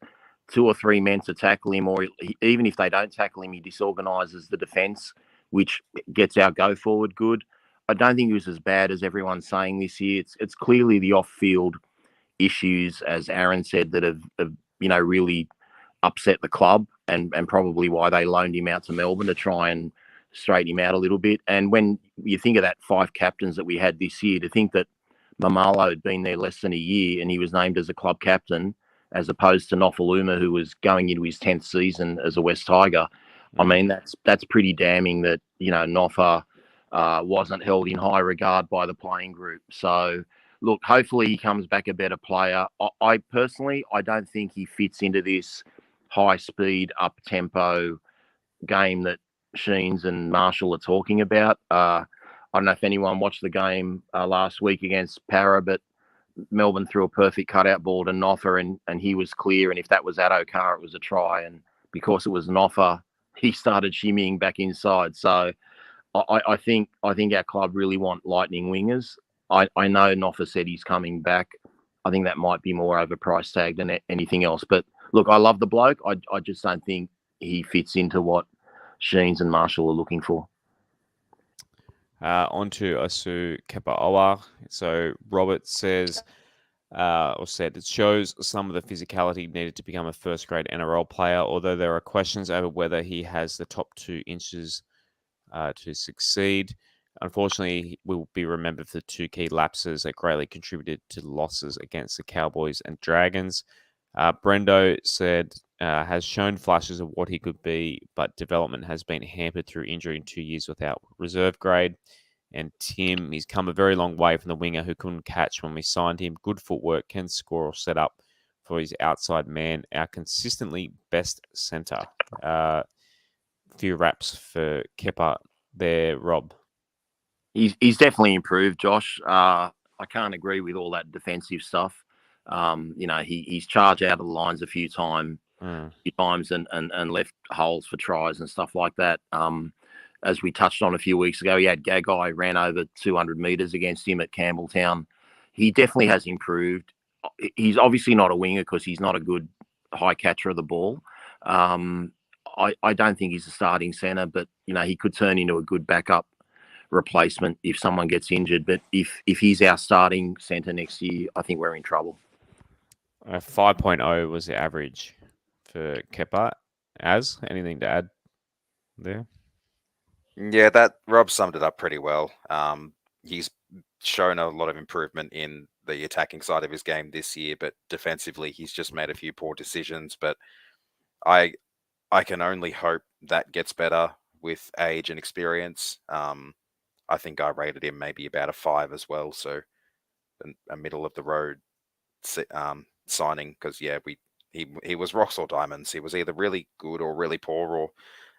2 or 3 men to tackle him, or even if they don't tackle him, he disorganises the defence, which gets our go forward good. I don't think he was as bad as everyone's saying this year. It's clearly the off-field issues, as Aaron said, that have really upset the club, and probably why they loaned him out to Melbourne to try and straighten him out a little bit. And when you think of that 5 captains that we had this year, to think that Mamalo had been there less than a year and he was named as a club captain, as opposed to Nofaluma, who was going into his 10th season as a West Tiger. I mean, that's pretty damning that, Noffa wasn't held in high regard by the playing group. So, look, hopefully he comes back a better player. I personally don't think he fits into this high-speed, up-tempo game that Sheens and Marshall are talking about. I don't know if anyone watched the game last week against Para, but Melbourne threw a perfect cutout ball to Noffa, and he was clear. And if that was Addo Carr, it was a try. And because it was Noffa he started shimmying back inside. So I think our club really want lightning wingers. I know Noffa said he's coming back. I think that might be more over price tag than anything else. But look, I love the bloke. I just don't think he fits into what Sheens and Marshall are looking for. On to Asu Kepaoa. So Robert says, or said, it shows some of the physicality needed to become a first-grade NRL player, although there are questions over whether he has the top 2 inches to succeed. Unfortunately, he will be remembered for 2 key lapses that greatly contributed to the losses against the Cowboys and Dragons. Brendo said, has shown flashes of what he could be, but development has been hampered through injury in 2 years without reserve grade. And Tim, he's come a very long way from the winger who couldn't catch when we signed him. Good footwork, can score or set up for his outside man. Our consistently best centre. Few raps for Kepa there, Rob. He's definitely improved, Josh. I can't agree with all that defensive stuff. He's charged out of the lines a few times and left holes for tries and stuff like that. As we touched on a few weeks ago, he had Gagai ran over 200 metres against him at Campbelltown. He definitely has improved. He's obviously not a winger because he's not a good high catcher of the ball. I don't think he's a starting centre, but he could turn into a good backup replacement if someone gets injured. But if he's our starting centre next year, I think we're in trouble. 5.0 was the average for Kepa. Anything to add there? Yeah, that Rob summed it up pretty well. He's shown a lot of improvement in the attacking side of his game this year, but defensively he's just made a few poor decisions. But I can only hope that gets better with age and experience. I think I rated him maybe about a 5 as well, so a middle of the road signing, because he was rocks or diamonds. He was either really good or really poor, or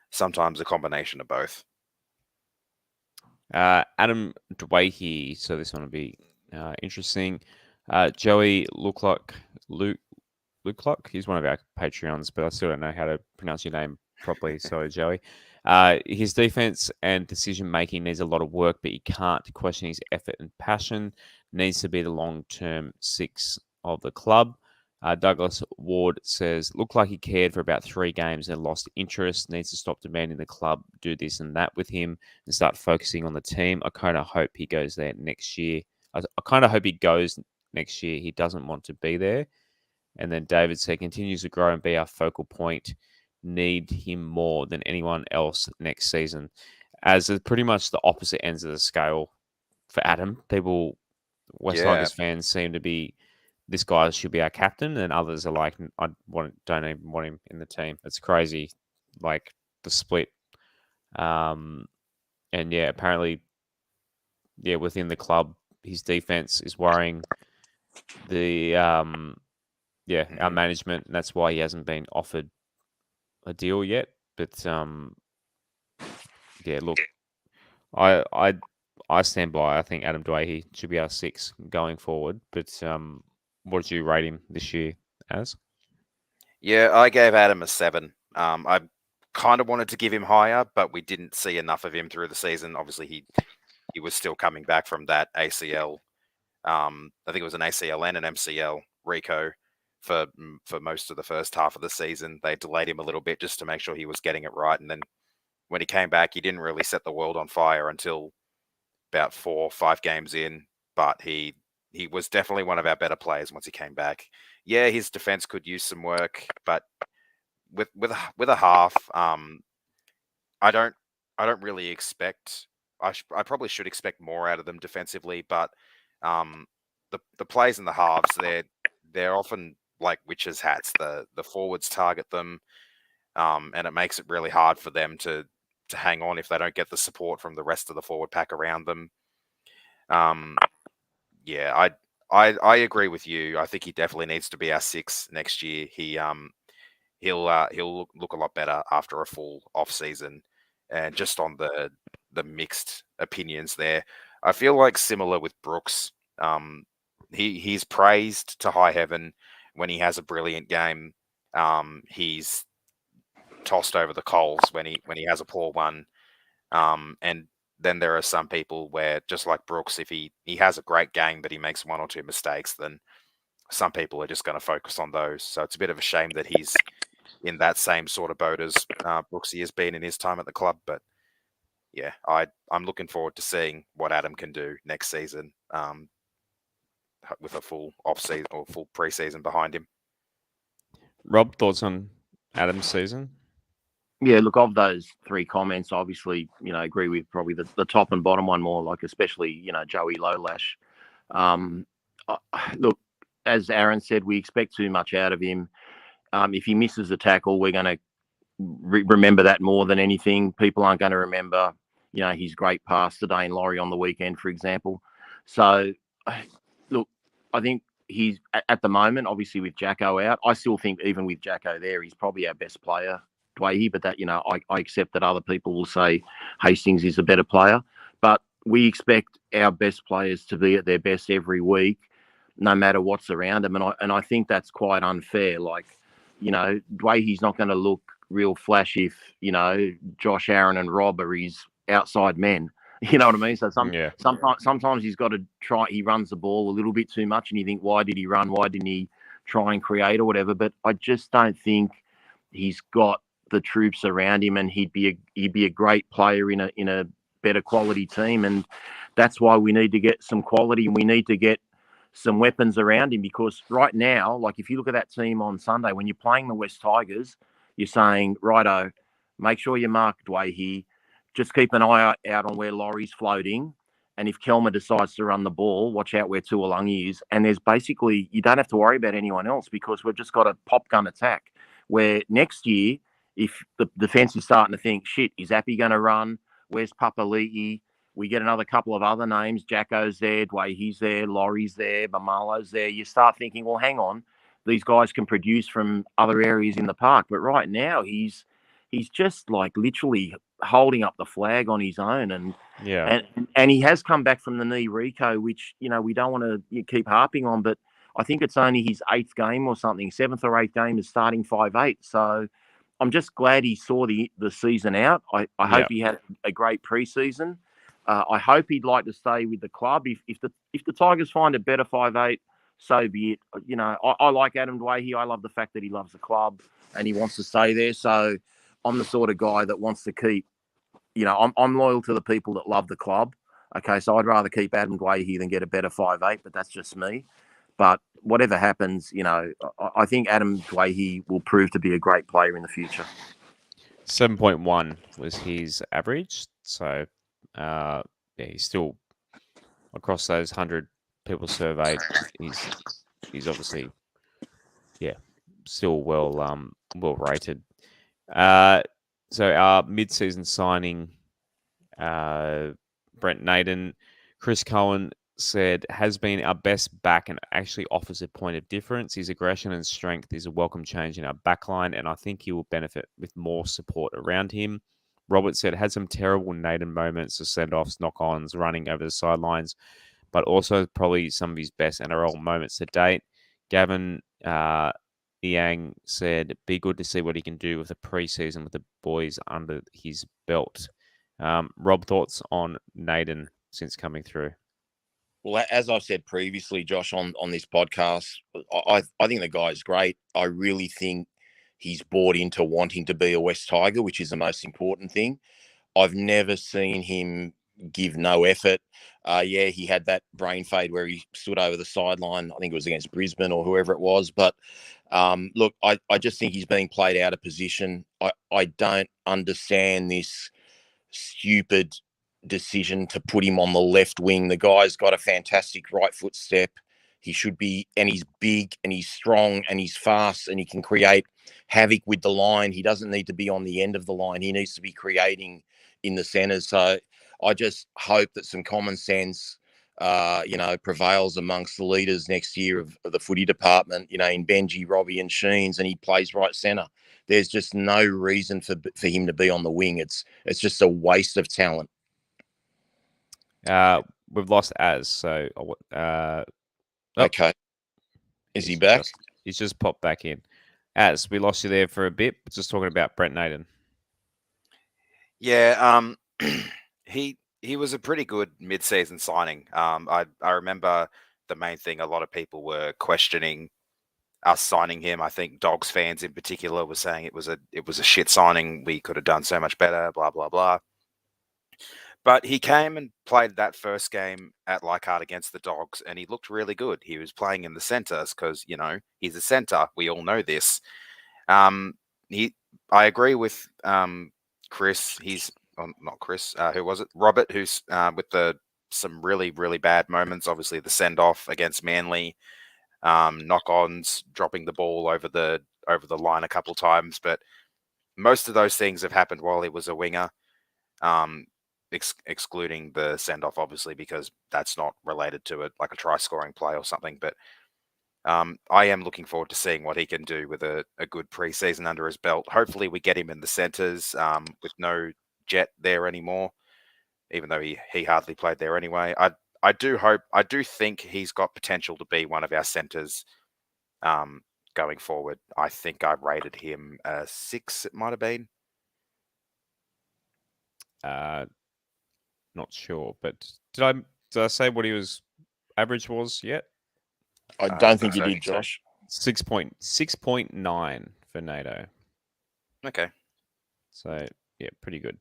sometimes a combination of both. Adam Dewakey, so this one will be interesting. Joey Luke, he's one of our Patreons, but I still don't know how to pronounce your name properly. Sorry, Joey. His defense and decision making needs a lot of work, but you can't question his effort and passion. Needs to be the long-term 6 of the club. Douglas Ward says, looked like he cared for about 3 games and lost interest. Needs to stop demanding the club do this and that with him and start focusing on the team. I kind of hope he goes there next year. I kind of hope he goes next year. He doesn't want to be there. And then David said, continues to grow and be our focal point. Need him more than anyone else next season. As pretty much the opposite ends of the scale for Adam. West Tigers fans seem to be, this guy should be our captain, and others are like, don't even want him in the team. It's crazy, like the split. Apparently, within the club, his defense is worrying the our management, and that's why he hasn't been offered a deal yet. But look, I stand by. I think Adam Dewakey should be our 6 going forward. But what did you rate him this year as? Yeah, I gave Adam a 7. I kind of wanted to give him higher, but we didn't see enough of him through the season. Obviously, he was still coming back from that ACL. I think it was an ACL and an MCL Rico for most of the first half of the season. They delayed him a little bit just to make sure he was getting it right. And then when he came back, he didn't really set the world on fire until about 4 or 5 games in. But he was definitely one of our better players once he came back. Yeah, his defense could use some work, but with a half, I don't really expect. I probably should expect more out of them defensively, but the plays in the halves, they're often like witches' hats. The forwards target them, and it makes it really hard for them to hang on if they don't get the support from the rest of the forward pack around them. I agree with you. I think he definitely needs to be our 6 next year. He'll look a lot better after a full off season. And just on the mixed opinions there, I feel like similar with Brooks. He's praised to high heaven when he has a brilliant game. He's tossed over the coals when he has a poor one. And then there are some people where, just like Brooks, if he has a great game but he makes one or two mistakes, then some people are just going to focus on those. So it's a bit of a shame that he's in that same sort of boat as Brooksy has been in his time at the club. But yeah, I'm looking forward to seeing what Adam can do next season with a full off-season or full pre-season behind him. Rob, thoughts on Adam's season? Yeah, look, of those three comments, obviously, agree with probably the top and bottom one more, like especially, Joey Lowlash. Look, as Aaron said, we expect too much out of him. If he misses a tackle, we're going to remember that more than anything. People aren't going to remember, his great pass to Dane Laurie on the weekend, for example. So, look, I think he's at the moment, obviously with Jacko out, I still think even with Jacko there, he's probably our best player, Dewakey, but that, I accept that other people will say Hastings is a better player. But we expect our best players to be at their best every week, no matter what's around them. And I think that's quite unfair. Like, Dewakey's not going to look real flash if, Josh, Aaron and Rob are his outside men. You know what I mean? So sometimes he's got to try. He runs the ball a little bit too much, and you think, why did he run? Why didn't he try and create or whatever? But I just don't think he's got the troops around him, and he'd be a great player in a better quality team. And that's why we need to get some quality, and we need to get some weapons around him, because right now, like if you look at that team on Sunday, when you're playing the West Tigers, you're saying, righto, make sure you mark Dewakey. Just keep an eye out on where Laurie's floating. And if Kelmer decides to run the ball, watch out where Tuolungi is. And there's basically, you don't have to worry about anyone else, because we've just got a pop gun attack. Where next year, if the defence is starting to think, shit, is Appy going to run? Where's Papali'i? We get another couple of other names. Jacko's there, Dewakey's there, Laurie's there, Bamalo's there. You start thinking, well, hang on, these guys can produce from other areas in the park. But right now, he's just like literally holding up the flag on his own. And he has come back from the knee Rico, which, we don't want to keep harping on, but I think it's only his 8th game or something, 7th or 8th game is starting 5'8". So I'm just glad he saw the season out. I hope he had a great preseason. I hope he'd like to stay with the club. If the Tigers find a better 5'8", so be it. I like Adam Dewakey. I love the fact that he loves the club and he wants to stay there. So I'm the sort of guy that wants to keep, I'm loyal to the people that love the club. Okay, so I'd rather keep Adam Dewakey than get a better 5'8", but that's just me. But whatever happens, I think Adam Dewakey will prove to be a great player in the future. 7.1 was his average. So, he's still, across those 100 people surveyed, he's obviously, still well rated. So our mid-season signing, Brent Naden, Chris Cohen said, has been our best back and actually offers a point of difference. His aggression and strength is a welcome change in our backline, and I think he will benefit with more support around him. Robert said, had some terrible Naden moments, the send-offs, knock-ons, running over the sidelines, but also probably some of his best NRL moments to date. Gavin Yang said, be good to see what he can do with the preseason with the boys under his belt. Rob, thoughts on Naden since coming through? Well, as I've said previously, Josh, on this podcast, I think the guy's great. I really think he's bought into wanting to be a West Tiger, which is the most important thing. I've never seen him give no effort. He had that brain fade where he stood over the sideline. I think it was against Brisbane or whoever it was. But look, I just think he's being played out of position. I don't understand this stupid decision to put him on the left wing. The guy's got a fantastic right foot step. He should be, and he's big and he's strong and he's fast and he can create havoc with the line. He doesn't need to be on the end of the line. He needs to be creating in the centres. So I just hope that some common sense, prevails amongst the leaders next year of the footy department, in Benji, Robbie and Sheens, and he plays right centre. There's just no reason for him to be on the wing. It's just a waste of talent. We've lost Az, so okay. Is he back? He's just popped back in. As we lost you there for a bit, but just talking about Brent Naden. Yeah, he was a pretty good mid-season signing. I remember the main thing a lot of people were questioning us signing him. I think Dogs fans in particular were saying it was a shit signing. We could have done so much better. Blah blah blah. But he came and played that first game at Leichhardt against the Dogs, and he looked really good. He was playing in the centres because he's a centre. We all know this. Um, I agree with Chris. Not Chris. Who was it? Robert, who's with some really really bad moments. Obviously, the send off against Manly, knock-ons, dropping the ball over the line a couple times. But most of those things have happened while he was a winger. Excluding the send off, obviously, because that's not related to it, like a try scoring play or something. But I am looking forward to seeing what he can do with a good preseason under his belt. Hopefully, we get him in the centres with no Jet there anymore, even though he hardly played there anyway. I do think he's got potential to be one of our centres going forward. I think I rated him a 6. It might have been. Not sure, but did I say what his average was yet? I don't think you did, Josh. 6.9 for NATO. Okay. So yeah, pretty good.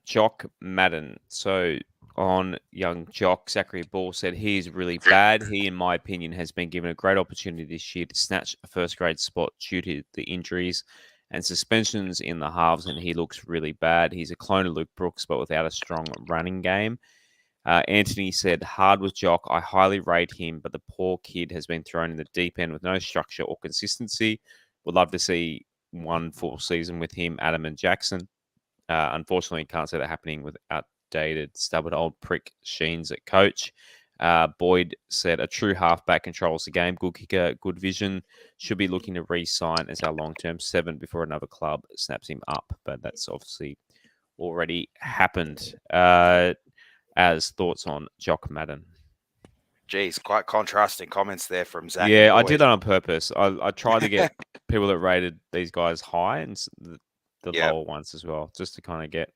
Jock Madden. So on young Jock, Zachary Ball said he is really bad. He, in my opinion, has been given a great opportunity this year to snatch a first grade spot due to the injuries and suspensions in the halves, and he looks really bad. He's a clone of Luke Brooks, but without a strong running game. Anthony said, hard with Jock. I highly rate him, but the poor kid has been thrown in the deep end with no structure or consistency. Would love to see one full season with him, Adam and Jackson. Unfortunately, can't see that happening with outdated, stubborn old prick Sheens at coach. Boyd said, a true halfback controls the game. Good kicker, good vision. Should be looking to re-sign as our long-term 7 before another club snaps him up. But that's obviously already happened. As thoughts on Jock Madden? Geez, quite contrasting comments there from Zach. Yeah, I did that on purpose. I tried to get people that rated these guys high and the lower ones as well, just to kind of get,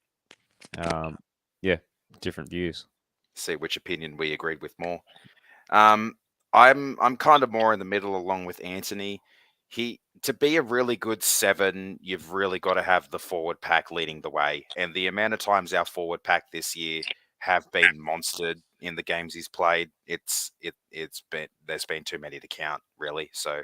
different views. See which opinion we agreed with more. I'm kind of more in the middle, along with Anthony. To be a really good 7, you've really got to have the forward pack leading the way, and the amount of times our forward pack this year have been monstered in the games he's played, there's been too many to count, really. So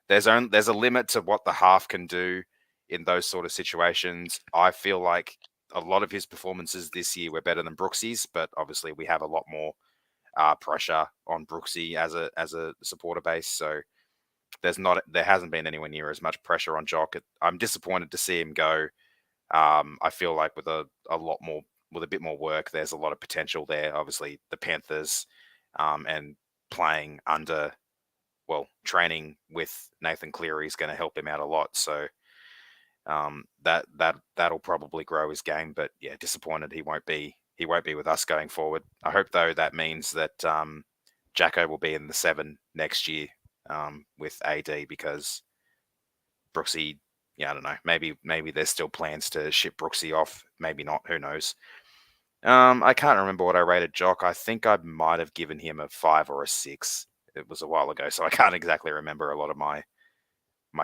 there's a limit to what the half can do in those sort of situations. I feel like a lot of his performances this year were better than Brooksy's, but obviously we have a lot more pressure on Brooksy as a supporter base. So there hasn't been anywhere near as much pressure on Jock. I'm disappointed to see him go. I feel like with a bit more work, there's a lot of potential there. Obviously, the Panthers and training with Nathan Cleary is going to help him out a lot. So that'll probably grow his game. But yeah, disappointed he won't be with us going forward. I hope though that means that Jacko will be in the 7 next year with AD, because Brooksy. Yeah, I don't know. Maybe there's still plans to ship Brooksy off. Maybe not. Who knows? I can't remember what I rated Jock. I think I might have given him a 5 or a 6. It was a while ago, so I can't exactly remember a lot of my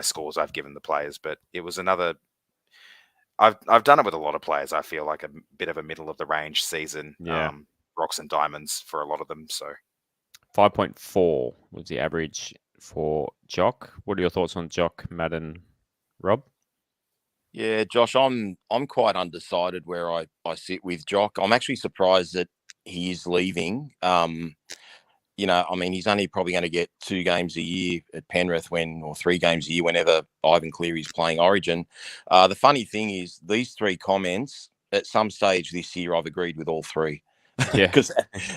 scores I've given the players. But it was another. I've done it with a lot of players. I feel like a bit of a middle of the range season. Yeah. Rocks and diamonds for a lot of them. So 5.4 was the average for Jock. What are your thoughts on Jock Madden, Rob? Yeah, Josh, I'm quite undecided where I sit with Jock. I'm actually surprised that he is leaving. He's only probably going to get 2 games a year at Penrith or 3 games a year whenever Ivan Cleary's playing Origin. The funny thing is, these 3 comments, at some stage this year, I've agreed with all 3. Yeah.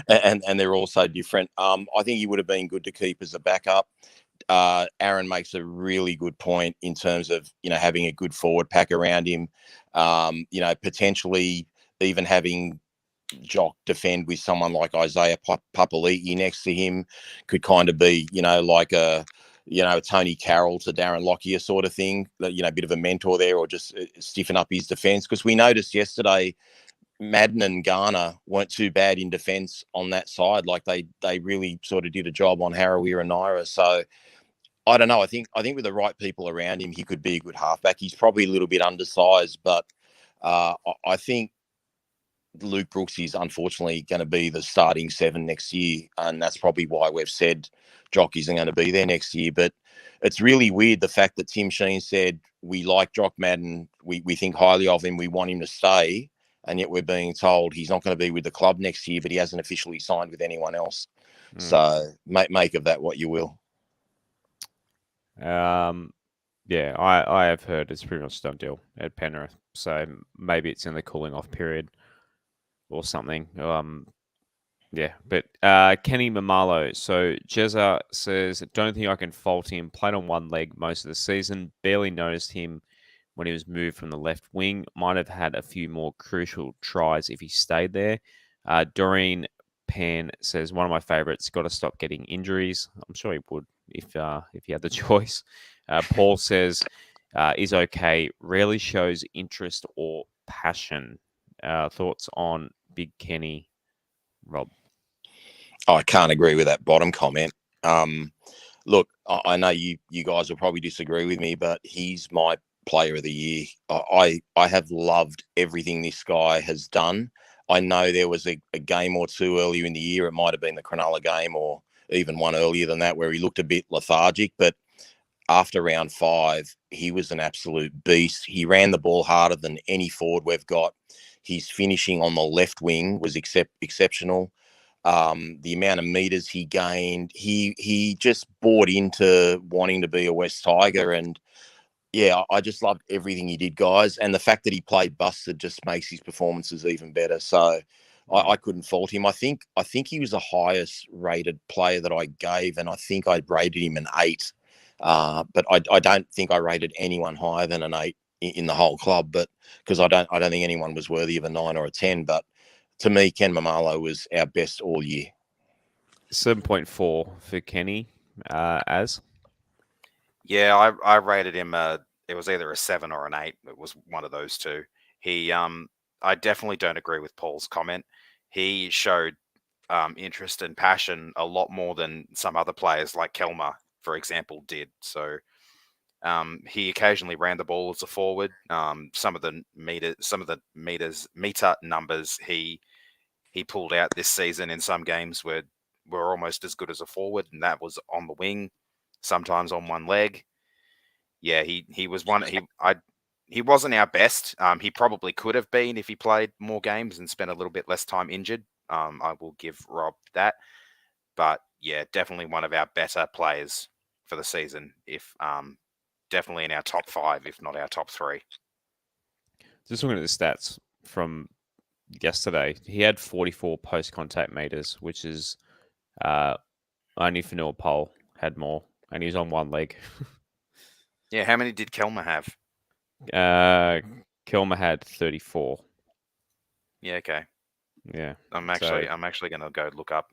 and they're all so different. I think he would have been good to keep as a backup. Aaron makes a really good point in terms of, having a good forward pack around him. Potentially even having Jock defend with someone like Isaiah Papali'i next to him could kind of be, like a Tony Carroll to Darren Lockyer sort of thing, a bit of a mentor there, or just stiffen up his defence. Because we noticed yesterday, Madden and Garner weren't too bad in defence on that side. Like they really sort of did a job on Harawira and Naira. So I don't know. I think with the right people around him, he could be a good halfback. He's probably a little bit undersized, but I think Luke Brooks is unfortunately going to be the starting 7 next year, and that's probably why we've said Jock isn't going to be there next year. But it's really weird the fact that Tim Sheen said we like Jock Madden, we think highly of him, we want him to stay, and yet we're being told he's not going to be with the club next year, but he hasn't officially signed with anyone else. So make of that what you will. Yeah, I have heard it's pretty much done deal at Penrith, so maybe it's in the cooling off period or something. Yeah, but Kenny Mamalo. So Jezza says, don't think I can fault him. Played on one leg most of the season. Barely noticed him when he was moved from the left wing. Might have had a few more crucial tries if he stayed there. Doreen Pan says, one of my favourites. Got to stop getting injuries. I'm sure he would if he had the choice. Paul says, is okay. Rarely shows interest or passion. Thoughts on Big Kenny, Rob? I can't agree with that bottom comment. Look, I know you guys will probably disagree with me, but he's my player of the year. I have loved everything this guy has done. I know there was a game or two earlier in the year. It might have been the Cronulla game or even one earlier than that where he looked a bit lethargic, but after round 5, he was an absolute beast. He ran the ball harder than any forward we've got. His finishing on the left wing was exceptional. The amount of meters he gained, he just bought into wanting to be a West Tiger. And yeah, I just loved everything he did, guys. And the fact that he played busted just makes his performances even better. So I couldn't fault him. I think he was the highest rated player that I gave, and I think I rated him an 8. But I don't think I rated anyone higher than an 8 in the whole club. But because I don't think anyone was worthy of a 9 or a 10. But to me, Ken Mamalo was our best all year. 7.4 for Kenny. Yeah, I rated him. It was either a 7 or an 8. It was one of those two. I definitely don't agree with Paul's comment. He showed interest and passion a lot more than some other players, like Kelmer, for example, did. So he occasionally ran the ball as a forward. Some of the meter numbers he pulled out this season in some games were almost as good as a forward, and that was on the wing, sometimes on one leg. Yeah, he was one. He wasn't our best. He probably could have been if he played more games and spent a little bit less time injured. I will give Rob that. But yeah, definitely one of our better players for the season. If definitely in our top 5, if not our top 3. Just looking at the stats from yesterday, he had 44 post-contact meters, which is only Fanua Pole had more, and he was on one leg. Yeah, how many did Kelmer have? Kelmer had 34. Yeah, okay. Yeah, I'm actually going to go look up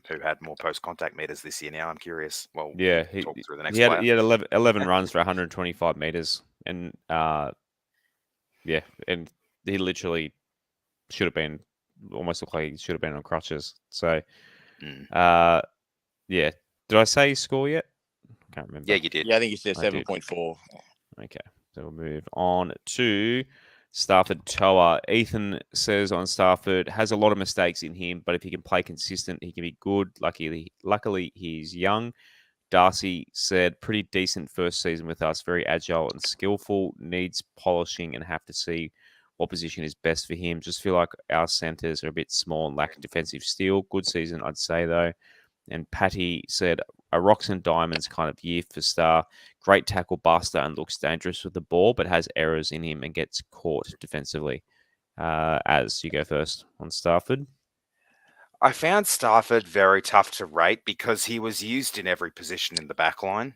who had more post-contact meters this year. Now I'm curious. Well, yeah, talk through the next he had player. 11 runs for 125 meters, and yeah, and he literally should have been almost looked like he should have been on crutches. So, yeah, did I say score yet? I can't remember. Yeah, you did. Yeah, I think you said 7.4. Okay, so we'll move on to Stafford Toa. Ethan says on Stafford, has a lot of mistakes in him, but if he can play consistent, he can be good. Luckily, he's young. Darcy said, pretty decent first season with us, very agile and skillful, needs polishing and have to see what position is best for him. Just feel like our centres are a bit small and lack defensive steel. Good season, I'd say, though. And Patty said, a rocks and diamonds kind of year for Star. Great tackle buster and looks dangerous with the ball, but has errors in him and gets caught defensively. As you go first on Stafford. I found Stafford very tough to rate because he was used in every position in the backline.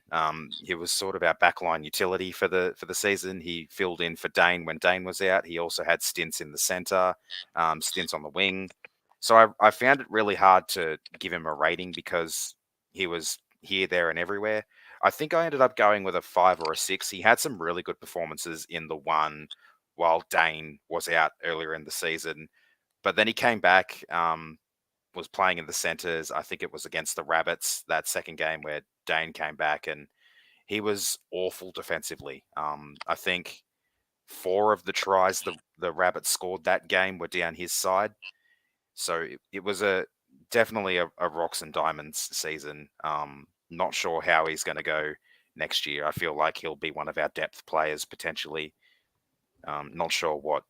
He was sort of our backline utility for the season. He filled in for Dane when Dane was out. He also had stints in the centre, stints on the wing. So I found it really hard to give him a rating because he was here, there, and everywhere. I think I ended up going with a 5 or a 6. He had some really good performances in the one while Dane was out earlier in the season, but then he came back, was playing in the centres. I think it was against the Rabbits, that second game where Dane came back, and he was awful defensively. I think 4 of the tries the Rabbits scored that game were down his side. So it was definitely a rocks and diamonds season. Not sure how he's going to go next year. I feel like he'll be one of our depth players potentially. Not sure what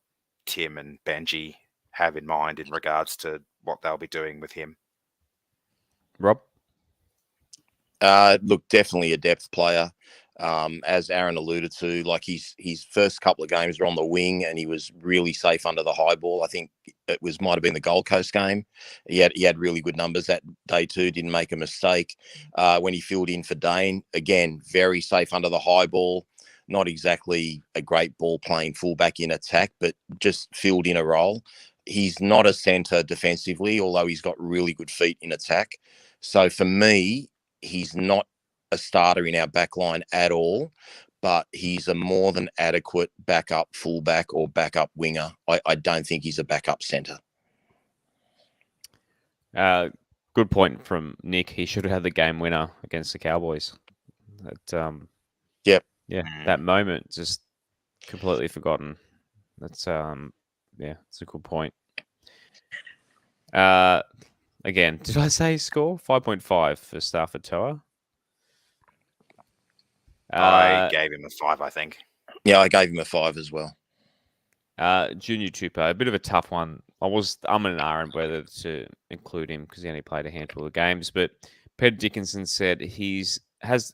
Tim and Benji have in mind in regards to what they'll be doing with him. Rob? Look, definitely a depth player. As Aaron alluded to, like his first couple of games were on the wing, and he was really safe under the high ball. I think it might have been the Gold Coast game. He had really good numbers that day too. Didn't make a mistake when he filled in for Dane. Again, very safe under the high ball. Not exactly a great ball playing fullback in attack, but just filled in a role. He's not a centre defensively, although he's got really good feet in attack. So for me, he's not a starter in our back line at all, but he's a more than adequate backup fullback or backup winger. I don't think he's a backup centre. Good point from Nick. He should have had the game winner against the Cowboys. Yep. Yeah, that moment just completely forgotten. That's it's a good point. Again, did I say score 5.5 for Stafford Toa? I gave him a 5, I think. Yeah, I gave him a 5 as well. Junior Tupu, a bit of a tough one. I'm an R on whether to include him because he only played a handful of games. But Peter Dickinson said has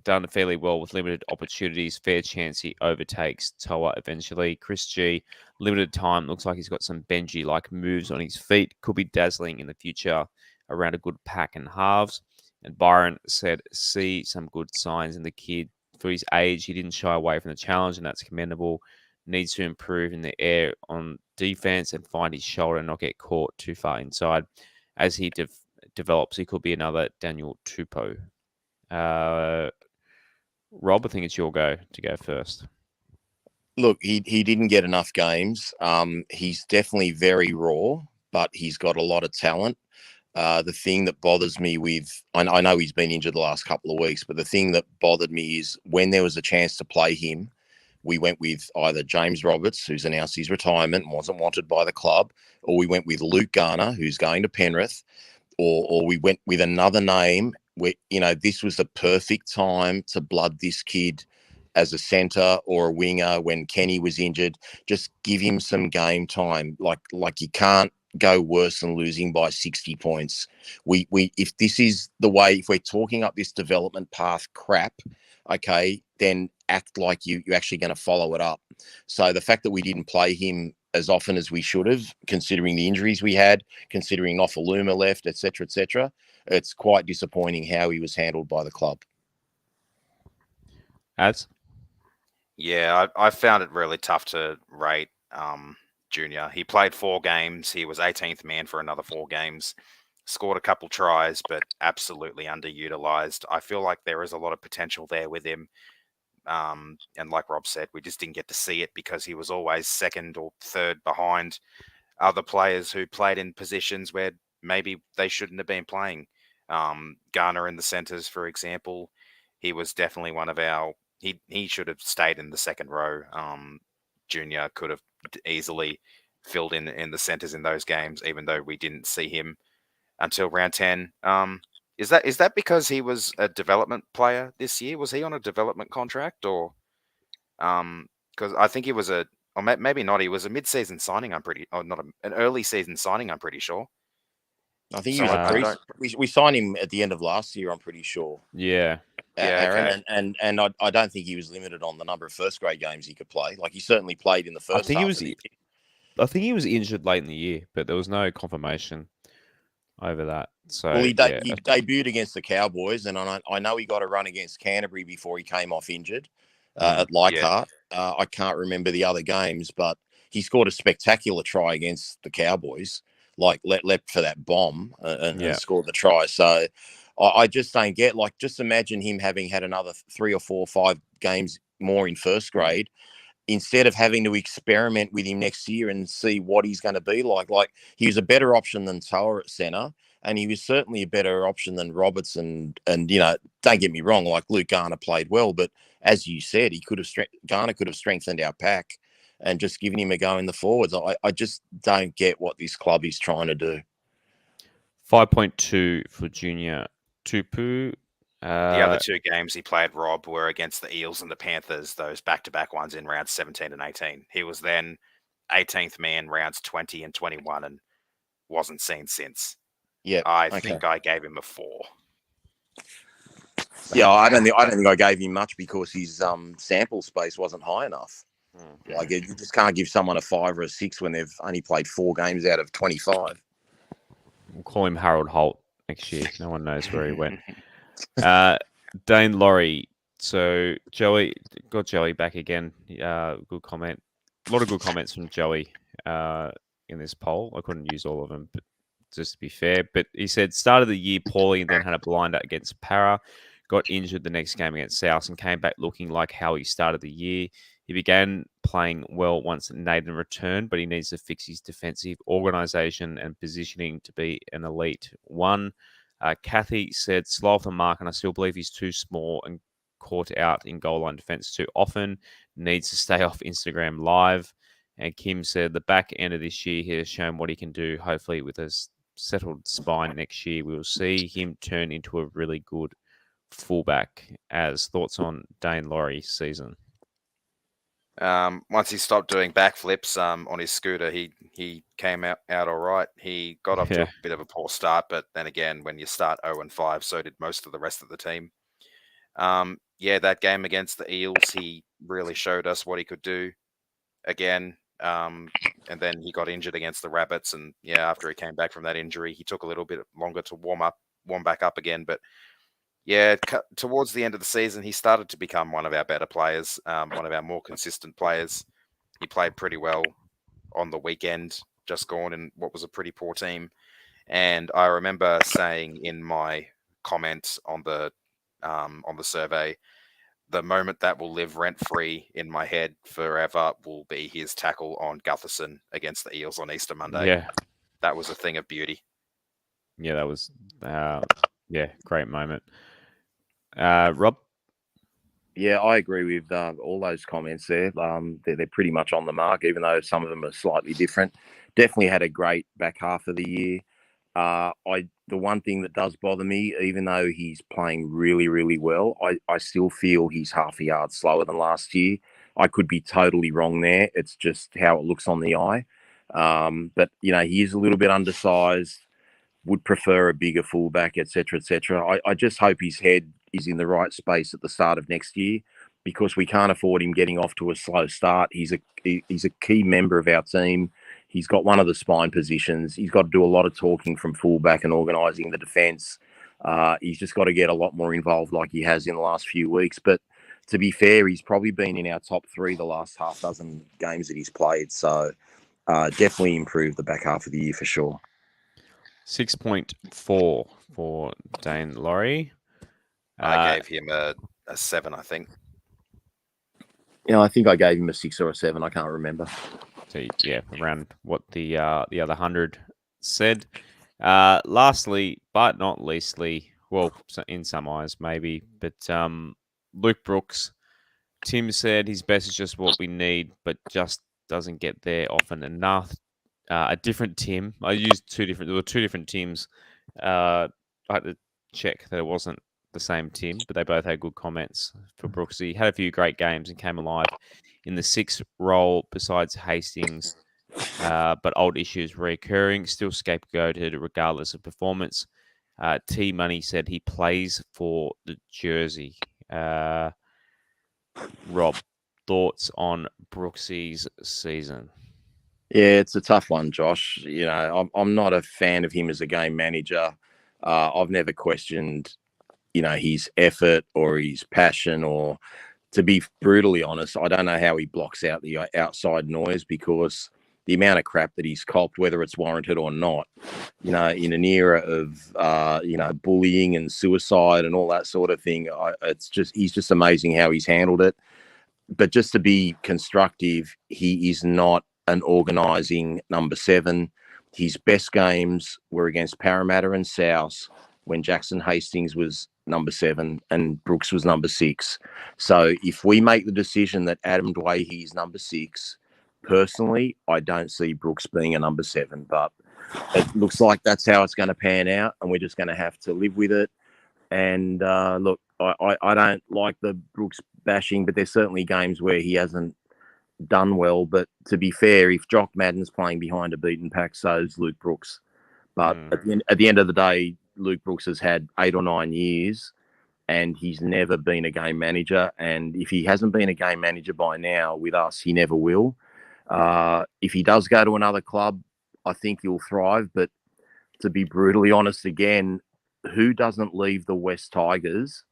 done fairly well with limited opportunities. Fair chance he overtakes Toa eventually. Chris G, limited time. Looks like he's got some Benji-like moves on his feet. Could be dazzling in the future around a good pack and halves. And Byron said, see some good signs in the kid. For his age, he didn't shy away from the challenge, and that's commendable. Needs to improve in the air on defense and find his shoulder and not get caught too far inside. As he develops, he could be another Daniel Tupu. Rob, I think it's your go to go first. Look, he didn't get enough games. He's definitely very raw, but he's got a lot of talent. The thing that bothers me I know he's been injured the last couple of weeks, but the thing that bothered me is when there was a chance to play him, we went with either James Roberts, who's announced his retirement and wasn't wanted by the club, or we went with Luke Garner, who's going to Penrith, or we went with another name where, this was the perfect time to blood this kid as a centre or a winger when Kenny was injured. Just give him some game time. Like you can't go worse than losing by 60 points. If this is the way, if we're talking up this development path crap, okay, then act like you're actually going to follow it up. So the fact that we didn't play him as often as we should have, considering the injuries we had, considering Nofaluma left, etc., it's quite disappointing how he was handled by the club. Ads? Yeah, I found it really tough to rate Junior. He played 4 games. He was 18th man for another 4 games. Scored a couple tries, but absolutely underutilized. I feel like there is a lot of potential there with him. And like Rob said, we just didn't get to see it because he was always second or third behind other players who played in positions where maybe they shouldn't have been playing. Garner in the centres, for example, he was definitely one of our... He should have stayed in the second row. Junior could have easily filled in the centres in those games, even though we didn't see him until round 10. Is that because he was a development player this year? Was he on a development contract, or because I think he was or maybe not. He was a mid-season signing. An early season signing. I'm pretty sure. I think he was. We signed him at the end of last year. I'm pretty sure. Yeah. Aaron, okay. and I don't think he was limited on the number of first grade games he could play. Like he certainly played in the first. I think he was injured late in the year, but there was no confirmation over that. So he debuted against the Cowboys, and I know he got a run against Canterbury before he came off injured at Leichhardt. Yeah. I can't remember the other games, but he scored a spectacular try against the Cowboys. Like leapt for that bomb and scored the try. So I just don't get, like, just imagine him having had another 3 or 4 or 5 games more in first grade, instead of having to experiment with him next year and see what he's going to be like. Like, he was a better option than Toa at centre, and he was certainly a better option than Roberts. And don't get me wrong, like, Luke Garner played well, but as you said, Garner could have strengthened our pack and just given him a go in the forwards. I just don't get what this club is trying to do. 5.2 for Junior Tupu. The other 2 games he played, Rob, were against the Eels and the Panthers, those back-to-back ones in rounds 17 and 18. He was then 18th man rounds 20 and 21 and wasn't seen since. Yeah, I think I gave him a 4. Yeah, I don't think I gave him much because his sample space wasn't high enough. Mm-hmm. Like, you just can't give someone a 5 or a 6 when they've only played 4 games out of 25. We'll call him Harold Holt next year. No one knows where he went. Dane Laurie. So Joey got Joey back again. Good comment. A lot of good comments from Joey in this poll. I couldn't use all of them, but just to be fair. But he said started the year poorly and then had a blinder against Para. Got injured the next game against South and came back looking like how he started the year. He began playing well once Naden returned, but he needs to fix his defensive organisation and positioning to be an elite one. Kathy said, slow off the mark, and I still believe he's too small and caught out in goal line defence too often. Needs to stay off Instagram Live. And Kim said, the back end of this year, he has shown what he can do. Hopefully, with a settled spine next year, we will see him turn into a really good fullback. As thoughts on Dane Laurie's season? Once he stopped doing backflips on his scooter, he came out all right. He got off to a bit of a poor start, but then again, when you start 0-5, so did most of the rest of the team. That game against the Eels, he really showed us what he could do again. And then he got injured against the Rabbits, and after he came back from that injury, he took a little bit longer to warm back up again. But towards the end of the season, he started to become one of our better players, one of our more consistent players. He played pretty well on the weekend, just gone in what was a pretty poor team. And I remember saying in my comment on the survey, the moment that will live rent-free in my head forever will be his tackle on Gutherson against the Eels on Easter Monday. Yeah. That was a thing of beauty. Yeah, that was, great moment. Rob? Yeah, I agree with all those comments there. They're pretty much on the mark, even though some of them are slightly different. Definitely had a great back half of the year. The one thing that does bother me, even though he's playing really, really well, I still feel he's half a yard slower than last year. I could be totally wrong there. It's just how it looks on the eye. But he is a little bit undersized, would prefer a bigger fullback, etc., etc. I just hope his head is in the right space at the start of next year, because we can't afford him getting off to a slow start. He's a key member of our team. He's got one of the spine positions. He's got to do a lot of talking from fullback and organising the defence. He's just got to get a lot more involved like he has in the last few weeks. But to be fair, he's probably been in our top 3 the last half dozen games that he's played. So definitely improved the back half of the year for sure. 6.4 for Dane Laurie. I gave him a 7, I think. I think I gave him a 6 or a 7. I can't remember. So around what the other 100 said. Lastly, but not leastly, well, in some eyes maybe, but Luke Brooks. Tim said his best is just what we need, but just doesn't get there often enough. A different Tim. I used there were 2 different Tims. I had to check that it wasn't the same Tim, but they both had good comments for Brooks. He had a few great games and came alive in the 6th role besides Hastings, but old issues recurring, still scapegoated regardless of performance. T Money said he plays for the jersey. Rob, thoughts on Brooksy's season? Yeah, it's a tough one, Josh. I'm not a fan of him as a game manager. I've never questioned, his effort or his passion, or, to be brutally honest, I don't know how he blocks out the outside noise, because the amount of crap that he's copped, whether it's warranted or not, in an era of, bullying and suicide and all that sort of thing. He's just amazing how he's handled it. But just to be constructive, he is not an organising number 7. His best games were against Parramatta and South when Jackson Hastings was number 7 and Brooks was number 6. So if we make the decision that Adam Dewakey is number 6, personally, I don't see Brooks being a number 7, but it looks like that's how it's going to pan out, and we're just going to have to live with it. And look, I don't like the Brooks bashing, but there's certainly games where he hasn't done well. But to be fair, if Jock Madden's playing behind a beaten pack, so's Luke Brooks. But at the end of the day, Luke Brooks has had 8 or 9 years, and he's never been a game manager. And if he hasn't been a game manager by now with us, he never will. If he does go to another club, I think he'll thrive. But to be brutally honest again, who doesn't leave the West Tigers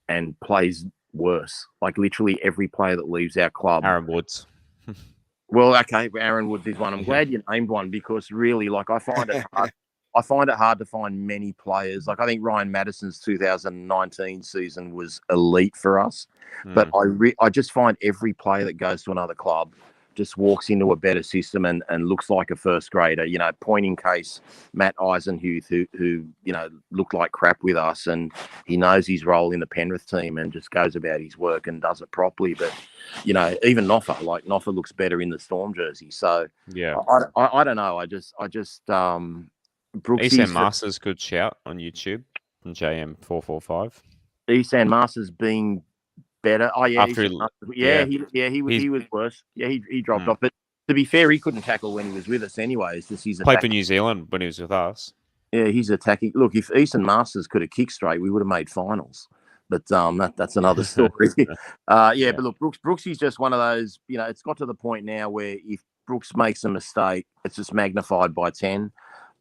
and plays worse? Like literally every player that leaves our club. Aaron Woods. Well, okay, Aaron Woods is one. I'm glad you named one, because really, like, I find it hard. I find it hard to find many players. Like, I think Ryan Madison's 2019 season was elite for us, but I just find every player that goes to another club just walks into a better system and looks like a first grader. Point in case Matt Eisenhuth, who looked like crap with us, and he knows his role in the Penrith team and just goes about his work and does it properly. But even Noffa looks better in the Storm jersey. So yeah, I don't know. I just Brooks. Esan Masters, good shout on YouTube from JM445. Esan Masters being better. Oh yeah, After he was worse. Yeah, he dropped off. But to be fair, he couldn't tackle when he was with us anyway. It's just he's played for New Zealand when he was with us. Yeah, he's attacking. Look, if Esan Masters could have kicked straight, we would have made finals. But that's another story. But look, Brooks is just one of those. It's got to the point now where if Brooks makes a mistake, it's just magnified by 10,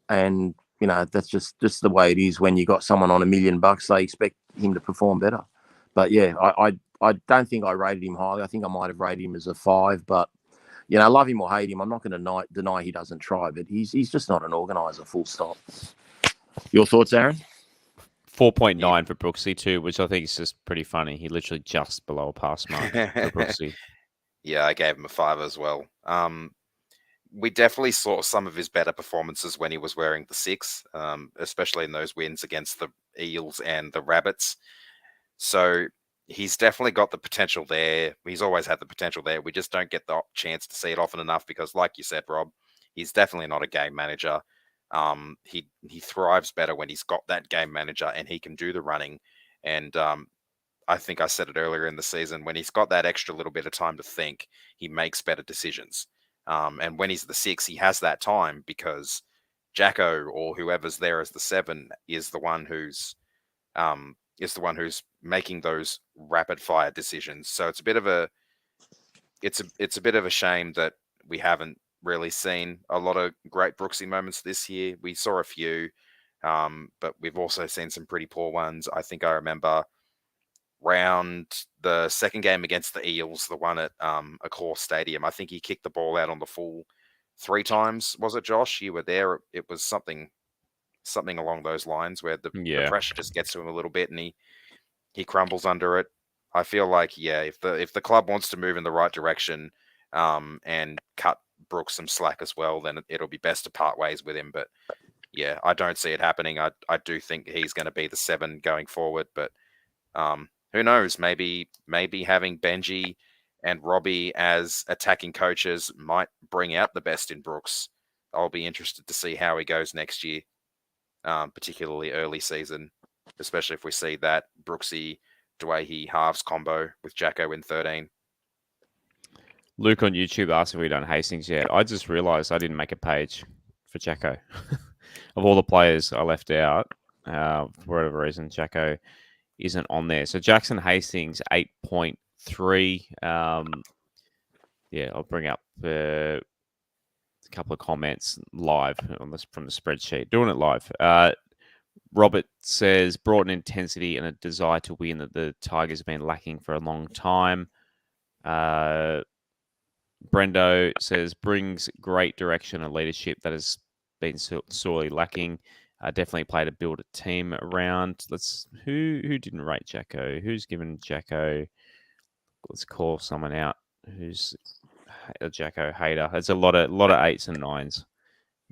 and that's just the way it is. When you got someone on $1 million, they expect him to perform better. But yeah, I don't think I rated him highly. I think I might have rated him as a 5, but love him or hate him, I'm not going to deny he doesn't try, but he's just not an organizer, full stop. Your thoughts, Aaron? 4.9 for Brooksy too, which I think is just pretty funny. He literally just below a pass mark for Brooksy. Yeah, I gave him a 5 as well. We definitely saw some of his better performances when he was wearing the 6, especially in those wins against the Eels and the Rabbits. So he's definitely got the potential there. He's always had the potential there. We just don't get the chance to see it often enough because, like you said, Rob, he's definitely not a game manager. He thrives better when he's got that game manager and he can do the running. And I think I said it earlier in the season, when he's got that extra little bit of time to think, he makes better decisions. And when he's the 6, he has that time because Jacko or whoever's there as the 7 is the one who's making those rapid fire decisions. So it's a bit of a shame that we haven't really seen a lot of great Brooksy moments this year. We saw a few, but we've also seen some pretty poor ones. I think I remember round the second game against the Eels, the one at Accor Stadium. I think he kicked the ball out on the full 3 times. Was it, Josh? You were there. It was something along those lines where the pressure just gets to him a little bit and he crumbles under it. I feel like, if the club wants to move in the right direction and cut Brooks some slack as well, then it'll be best to part ways with him. But I don't see it happening. I do think he's going to be the 7 going forward, but who knows? Maybe having Benji and Robbie as attacking coaches might bring out the best in Brooks. I'll be interested to see how he goes next year, particularly early season, especially if we see that Brooksy Dewakey halves combo with Jacko in 13. Luke on YouTube asked if we've done Hastings yet. I just realised I didn't make a page for Jacko. Of all the players I left out, for whatever reason, Jacko isn't on there. So Jackson Hastings, 8.3. I'll bring up a couple of comments live on this from the spreadsheet. Doing it live. Robert says, brought an intensity and a desire to win that the Tigers have been lacking for a long time. Brendo says brings great direction and leadership that has been sorely lacking. Definitely play to build a team around. Who didn't rate Jacko? Who's given Jacko? Let's call someone out. Who's a Jacko hater? There's a lot of 8s and 9s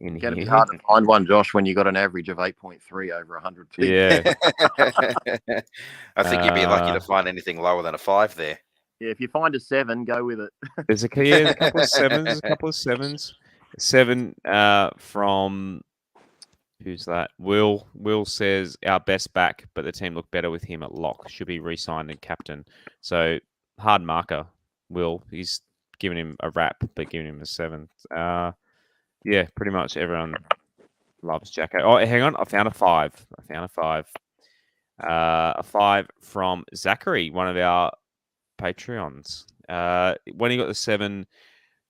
in It's going to be here. hard to find one, Josh, when you got an average of 8.3 over 100 people. Yeah. I think you'd be lucky to find anything lower than a 5 there. Yeah, if you find a 7, go with it. There's a couple of 7s. A couple of 7s. 7 from who's that? Will. Will says our best back, but the team looked better with him at lock. Should be re-signed and captain. So hard marker. Will. He's giving him a rap, but giving him a 7. Yeah, pretty much everyone loves Jacko. Oh, hang on. I found a 5. A 5 from Zachary, one of our Patreons. When he got the 7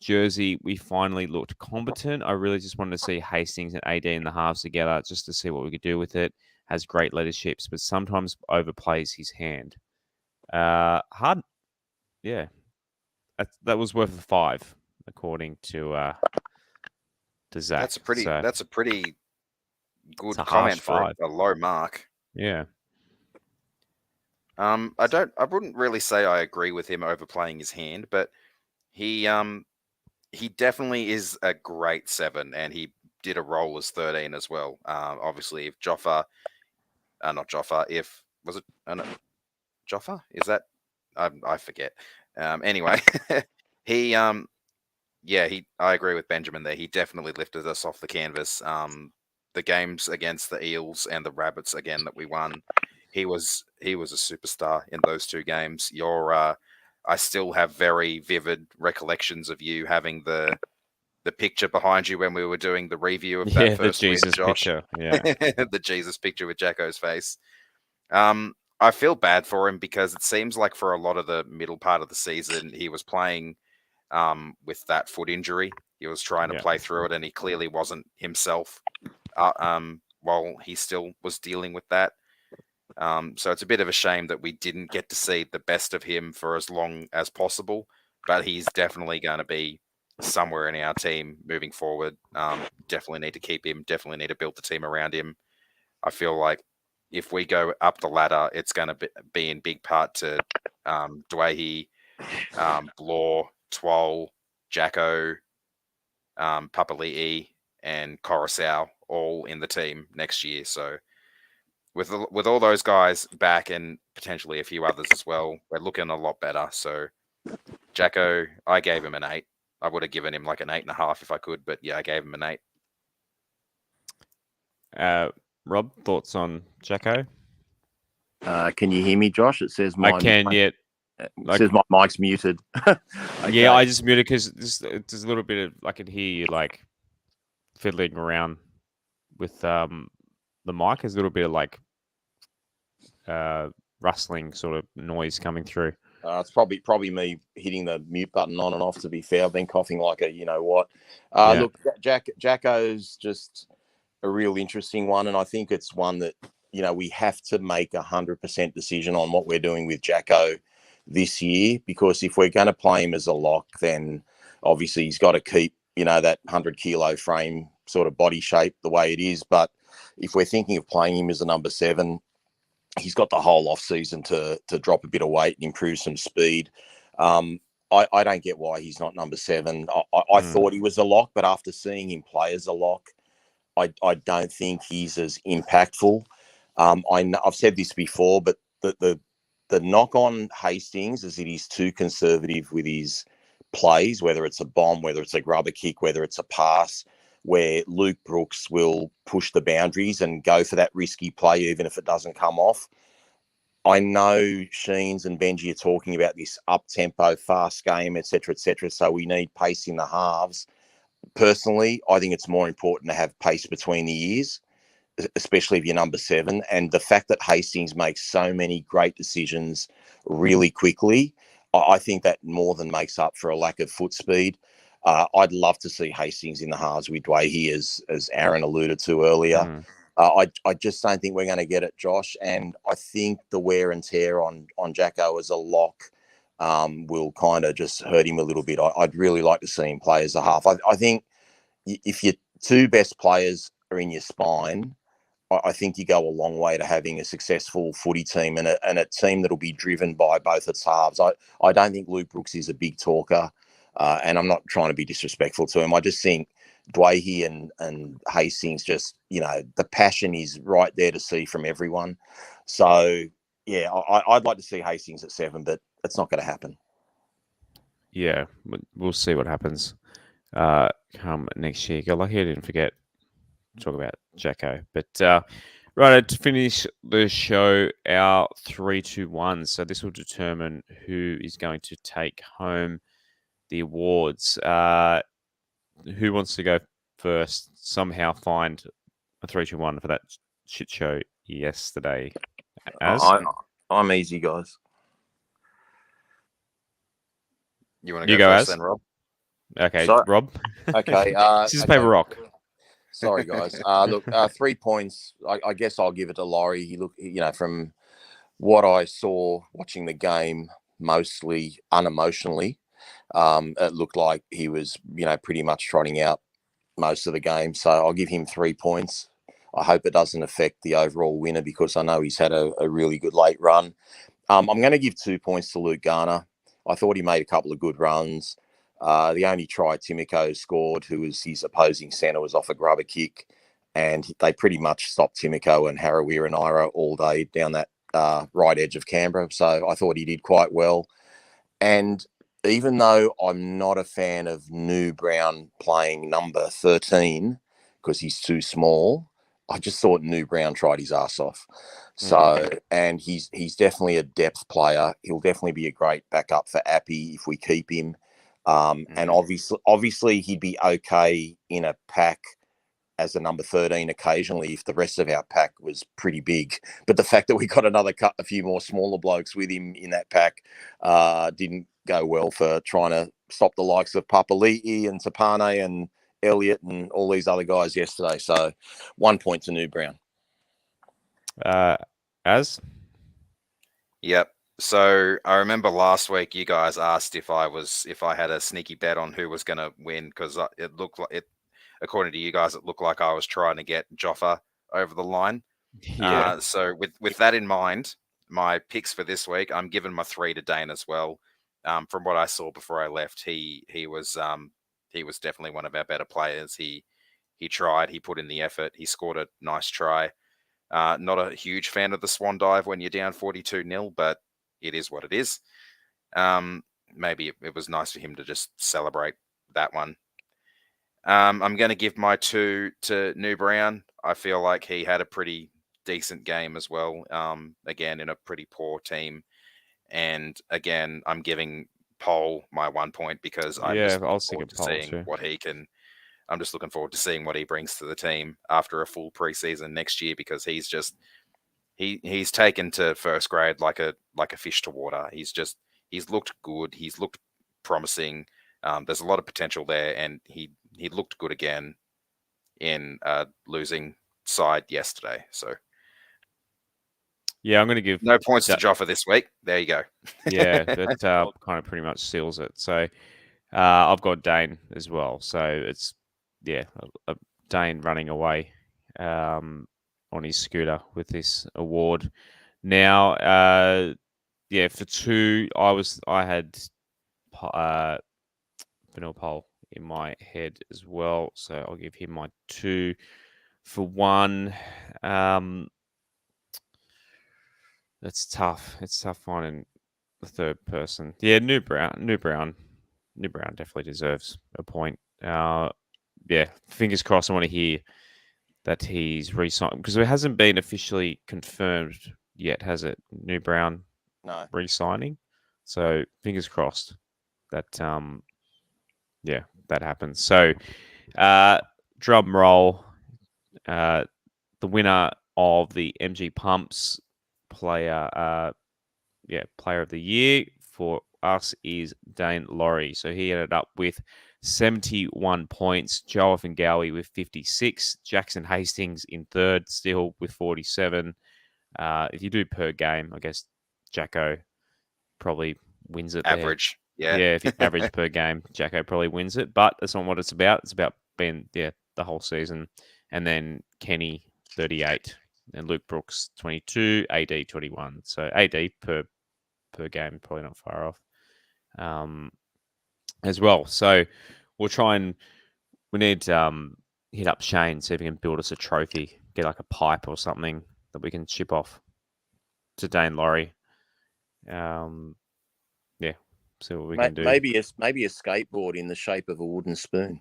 jersey, we finally looked competent. I really just wanted to see Hastings and AD in the halves together just to see what we could do with it. Has great leaderships, but sometimes overplays his hand. Hard. Yeah. That was worth a 5, according to Zach. That's a pretty good comment for a low mark. Yeah. I wouldn't really say I agree with him overplaying his hand, but he definitely is a great 7, and he did a role as 13 as well. Obviously, if Joffa, not Joffa, if was it Joffa? Is that I forget. Anyway, he I agree with Benjamin there. He definitely lifted us off the canvas. The games against the Eels and the Rabbits again that we won, he was a superstar in those 2 games. I still have very vivid recollections of you having the picture behind you when we were doing the review of that first the Jesus win, Josh. picture. Yeah, the Jesus picture with Jacko's face. I feel bad for him because it seems like for a lot of the middle part of the season, he was playing with that foot injury. He was trying to play through it, and he clearly wasn't himself while he still was dealing with that. So it's a bit of a shame that we didn't get to see the best of him for as long as possible, but he's definitely going to be somewhere in our team moving forward. Definitely need to keep him, definitely need to build the team around him. I feel like if we go up the ladder, it's going to be in big part to Dewakey, Blore, Twal, Jacko, Papali'i, and Coruscant all in the team next year. So with all those guys back and potentially a few others as well, we're looking a lot better. So Jacko, I gave him an 8. I would have given him like an 8.5 if I could, but yeah, I gave him an 8. Rob, thoughts on Jacko? Can you hear me, Josh? It says I can. Yeah. It says my mic's muted. Okay. Yeah, I just muted because there's a little bit of I could hear you like fiddling around with the mic. There's a little bit of like rustling sort of noise coming through. It's probably me hitting the mute button on and off. To be fair, I've been coughing like a you know what. Look, Jacko's just a real interesting one, and I think it's one that we have to make 100% decision on what we're doing with Jacko this year, because if we're going to play him as a lock, then obviously he's got to keep that 100-kilo frame sort of body shape the way it is. But if we're thinking of playing him as a number 7, he's got the whole off season to drop a bit of weight and improve some speed. I don't get why he's not number 7. I thought he was a lock, but after seeing him play as a lock, I don't think he's as impactful. I've said this before, but the knock on Hastings is that he's too conservative with his plays, whether it's a bomb, whether it's a grubber kick, whether it's a pass, where Luke Brooks will push the boundaries and go for that risky play even if it doesn't come off. I know Sheens and Benji are talking about this up-tempo, fast game, etc., so we need pace in the halves. Personally, I think it's more important to have pace between the ears, especially if you're number 7. And the fact that Hastings makes so many great decisions really quickly, I think that more than makes up for a lack of foot speed. I'd love to see Hastings in the halves with Dewakey, as Aaron alluded to earlier. I just don't think we're going to get it, Josh. And I think the wear and tear on Jacko as a lock will kind of just hurt him a little bit. I'd really like to see him play as a half. I think if your two best players are in your spine, I think you go a long way to having a successful footy team and a team that'll be driven by both its halves. I don't think Luke Brooks is a big talker, and I'm not trying to be disrespectful to him. I just think Dewakey and Hastings just, the passion is right there to see from everyone. So, yeah, I'd like to see Hastings at 7, but it's not going to happen. Yeah, we'll see what happens come next year. Go lucky I didn't forget to talk about Jacko. But right, to finish the show, our 3-2-1. So this will determine who is going to take home the awards. Who wants to go first? Somehow find a 3-2-1 for that shit show yesterday. I'm easy, guys. You want to go first then, Rob? Okay, So, Rob. Okay. Scissors, paper, rock. Sorry, guys. Look, 3 points. I guess I'll give it to Laurie. He looked, from what I saw watching the game, mostly unemotionally, it looked like he was, pretty much trotting out most of the game. So I'll give him 3 points. I hope it doesn't affect the overall winner because I know he's had a really good late run. I'm going to give 2 points to Luke Garner. I thought he made a couple of good runs. The only try Timoko scored, who was his opposing centre, was off a grubber kick. And they pretty much stopped Timoko and Harawira and Ira all day down that right edge of Canberra. So I thought he did quite well. And even though I'm not a fan of New Brown playing number 13 because he's too small, I just thought New Brown tried his ass off. So, and he's definitely a depth player. He'll definitely be a great backup for Appy if we keep him. And obviously he'd be okay in a pack as a number 13 occasionally if the rest of our pack was pretty big. But the fact that we got a few more smaller blokes with him in that pack didn't go well for trying to stop the likes of Papali'i and Tapane and Elliott and all these other guys yesterday. So 1 point to New Brown. Az? Yep. So I remember last week you guys asked if I had a sneaky bet on who was going to win because it looked like according to you guys, it looked like I was trying to get Joffa over the line. Yeah. So with that in mind, my picks for this week, I'm giving my 3 to Dane as well. From what I saw before I left, he was definitely one of our better players. He tried, he put in the effort, he scored a nice try. Not a huge fan of the swan dive when you're down 42-0, but it is what it is. Maybe it was nice for him to just celebrate that one. I'm going to give my 2 to New Brown. I feel like he had a pretty decent game as well. Again, in a pretty poor team. And again, I'm giving Pole my 1 point because I'm just looking forward to seeing what he can. I'm just looking forward to seeing what he brings to the team after a full preseason next year because he's taken to first grade like a fish to water. He's looked good. He's looked promising. There's a lot of potential there, and he looked good again in losing side yesterday. So yeah, I'm going to give no points to Joffa this week. There you go. Yeah, that kind of pretty much seals it. So I've got Dane as well. So it's Dane running away on his scooter with this award. Now, for 2, I had Vanilla Pole in my head as well. So I'll give him my 2. For 1, that's tough. It's tough finding the third person. Yeah, New Brown definitely deserves a point. Fingers crossed. I want to hear that he's re-signed because it hasn't been officially confirmed yet, has it? New Brown re-signing. So fingers crossed that that happens. So drum roll. The winner of the MG Pumps player of the year for us is Dane Laurie. So he ended up with 71 points. Joe Fingawi with 56. Jackson Hastings in third, still with 47. If you do per game, I guess Jacko probably wins it. There. Average. Yeah. Yeah, if you average per game, Jacko probably wins it. But that's not what it's about. It's about being the whole season. And then Kenny 38 and Luke Brooks 22, AD 21. So AD per game, probably not far off. As well. So we'll try and we need hit up Shane, see if he can build us a trophy, get like a pipe or something that we can ship off to Dane Laurie. Yeah, see what we can do. Maybe a skateboard in the shape of a wooden spoon.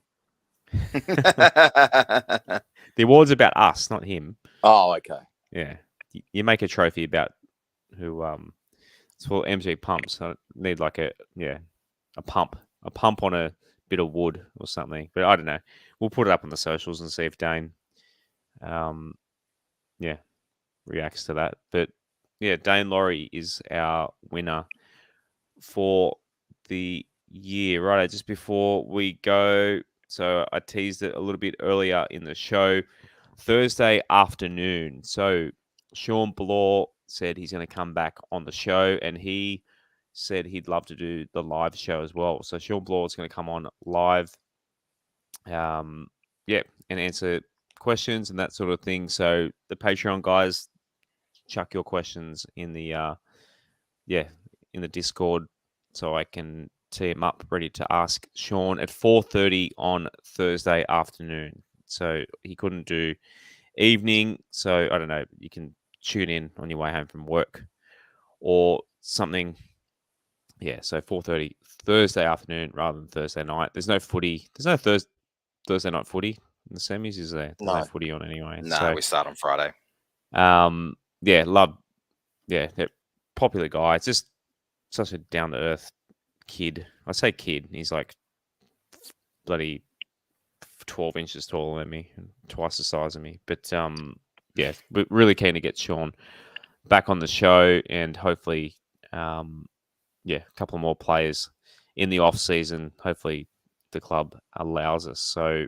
The award's about us, not him. Oh, okay. Yeah, you make a trophy about who. It's for MG pumps. So I need like a pump on a bit of wood or something. But I don't know. We'll put it up on the socials and see if Dane, reacts to that. But yeah, Dane Laurie is our winner for the year. Right, just before we go, so I teased it a little bit earlier in the show. Thursday afternoon. So Sean Bloor said he's going to come back on the show, and he said he'd love to do the live show as well. So Sean Bloor is going to come on live, and answer questions and that sort of thing. So the Patreon guys, chuck your questions in the in the Discord, so I can tee him up ready to ask Sean at 4:30 on Thursday afternoon. So he couldn't do evening, so I don't know. You can tune in on your way home from work or something. Yeah, so 4:30 Thursday afternoon rather than Thursday night. There's no footy. There's no Thursday night footy in the semis, is there? There's no footy on anyway. No, so, we start on Friday. Popular guy. It's just such a down to earth kid. I say kid. He's like bloody 12 inches taller than me, and twice the size of me. But but really keen to get Sean back on the show, and hopefully, a couple more players in the off season. Hopefully, the club allows us. So,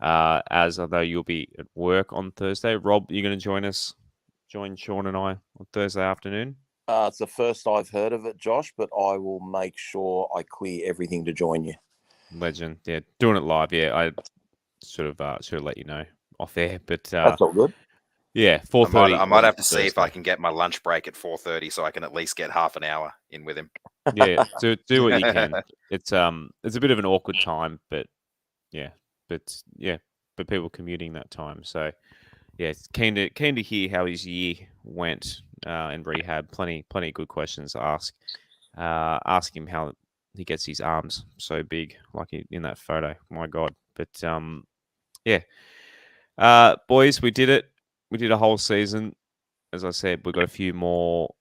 as I know you'll be at work on Thursday, Rob, you're going to join Sean and I on Thursday afternoon. It's the first I've heard of it, Josh, but I will make sure I clear everything to join you. Legend, yeah, doing it live. Yeah, I should have let you know off air, but that's all good. Yeah, 4:30. I might have to see if I can get my lunch break at 4:30, so I can at least get half an hour in with him. Yeah, do what you can. It's a bit of an awkward time, but people commuting that time. So yeah, keen to hear how his year went in rehab. Plenty of good questions to ask. Ask him how he gets his arms so big, like in that photo. My God. But boys, we did it. We did a whole season. As I said, we've got a few more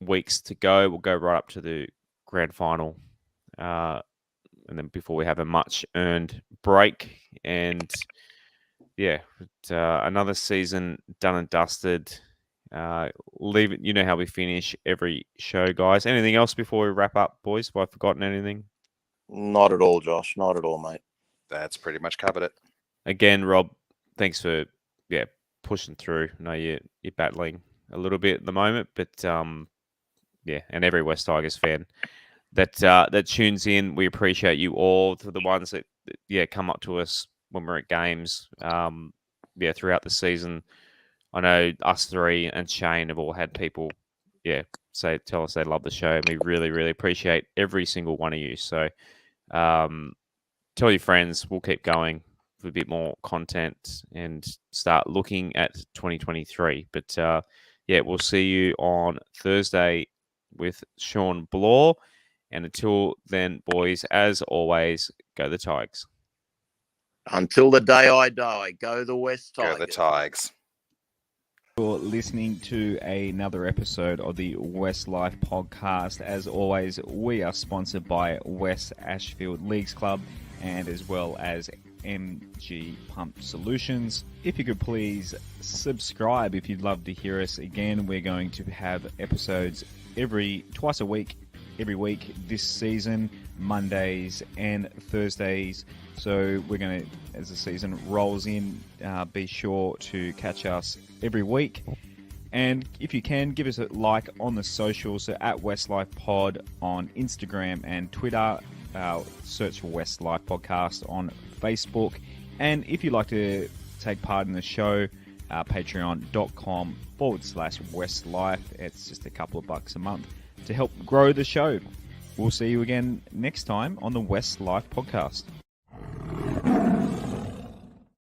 weeks to go. We'll go right up to the grand final. And then before we have a much earned break. And another season done and dusted. Leave it. You know how we finish every show, guys. Anything else before we wrap up, boys? Have I forgotten anything? Not at all, Josh. Not at all, mate. That's pretty much covered it. Again, Rob, thanks for pushing through. I know you're battling a little bit at the moment, but and every West Tigers fan that tunes in, we appreciate you all. To the ones that come up to us when we're at games, throughout the season. I know us three and Shane have all had people, tell us they love the show, and we really, really appreciate every single one of you. So, tell your friends. We'll keep going with a bit more content and start looking at 2023. But we'll see you on Thursday with Sean Bloor. And until then, boys, as always, go the Tigers. Until the day I die, go the West Tigers. Go the Tigers. For listening to another episode of the West Life podcast. As always, we are sponsored by West Ashfield Leagues Club and as well as MG Pump Solutions. If you could please subscribe if you'd love to hear us again. We're going to have episodes twice a week, every week this season, Mondays and Thursdays. So we're going to, as the season rolls in, be sure to catch us every week. And if you can, give us a like on the socials, so at Westlife Pod on Instagram and Twitter. Search for Westlife Podcast on Facebook. And if you'd like to take part in the show, patreon.com/Westlife. It's just a couple of bucks a month to help grow the show. We'll see you again next time on the Westlife Podcast.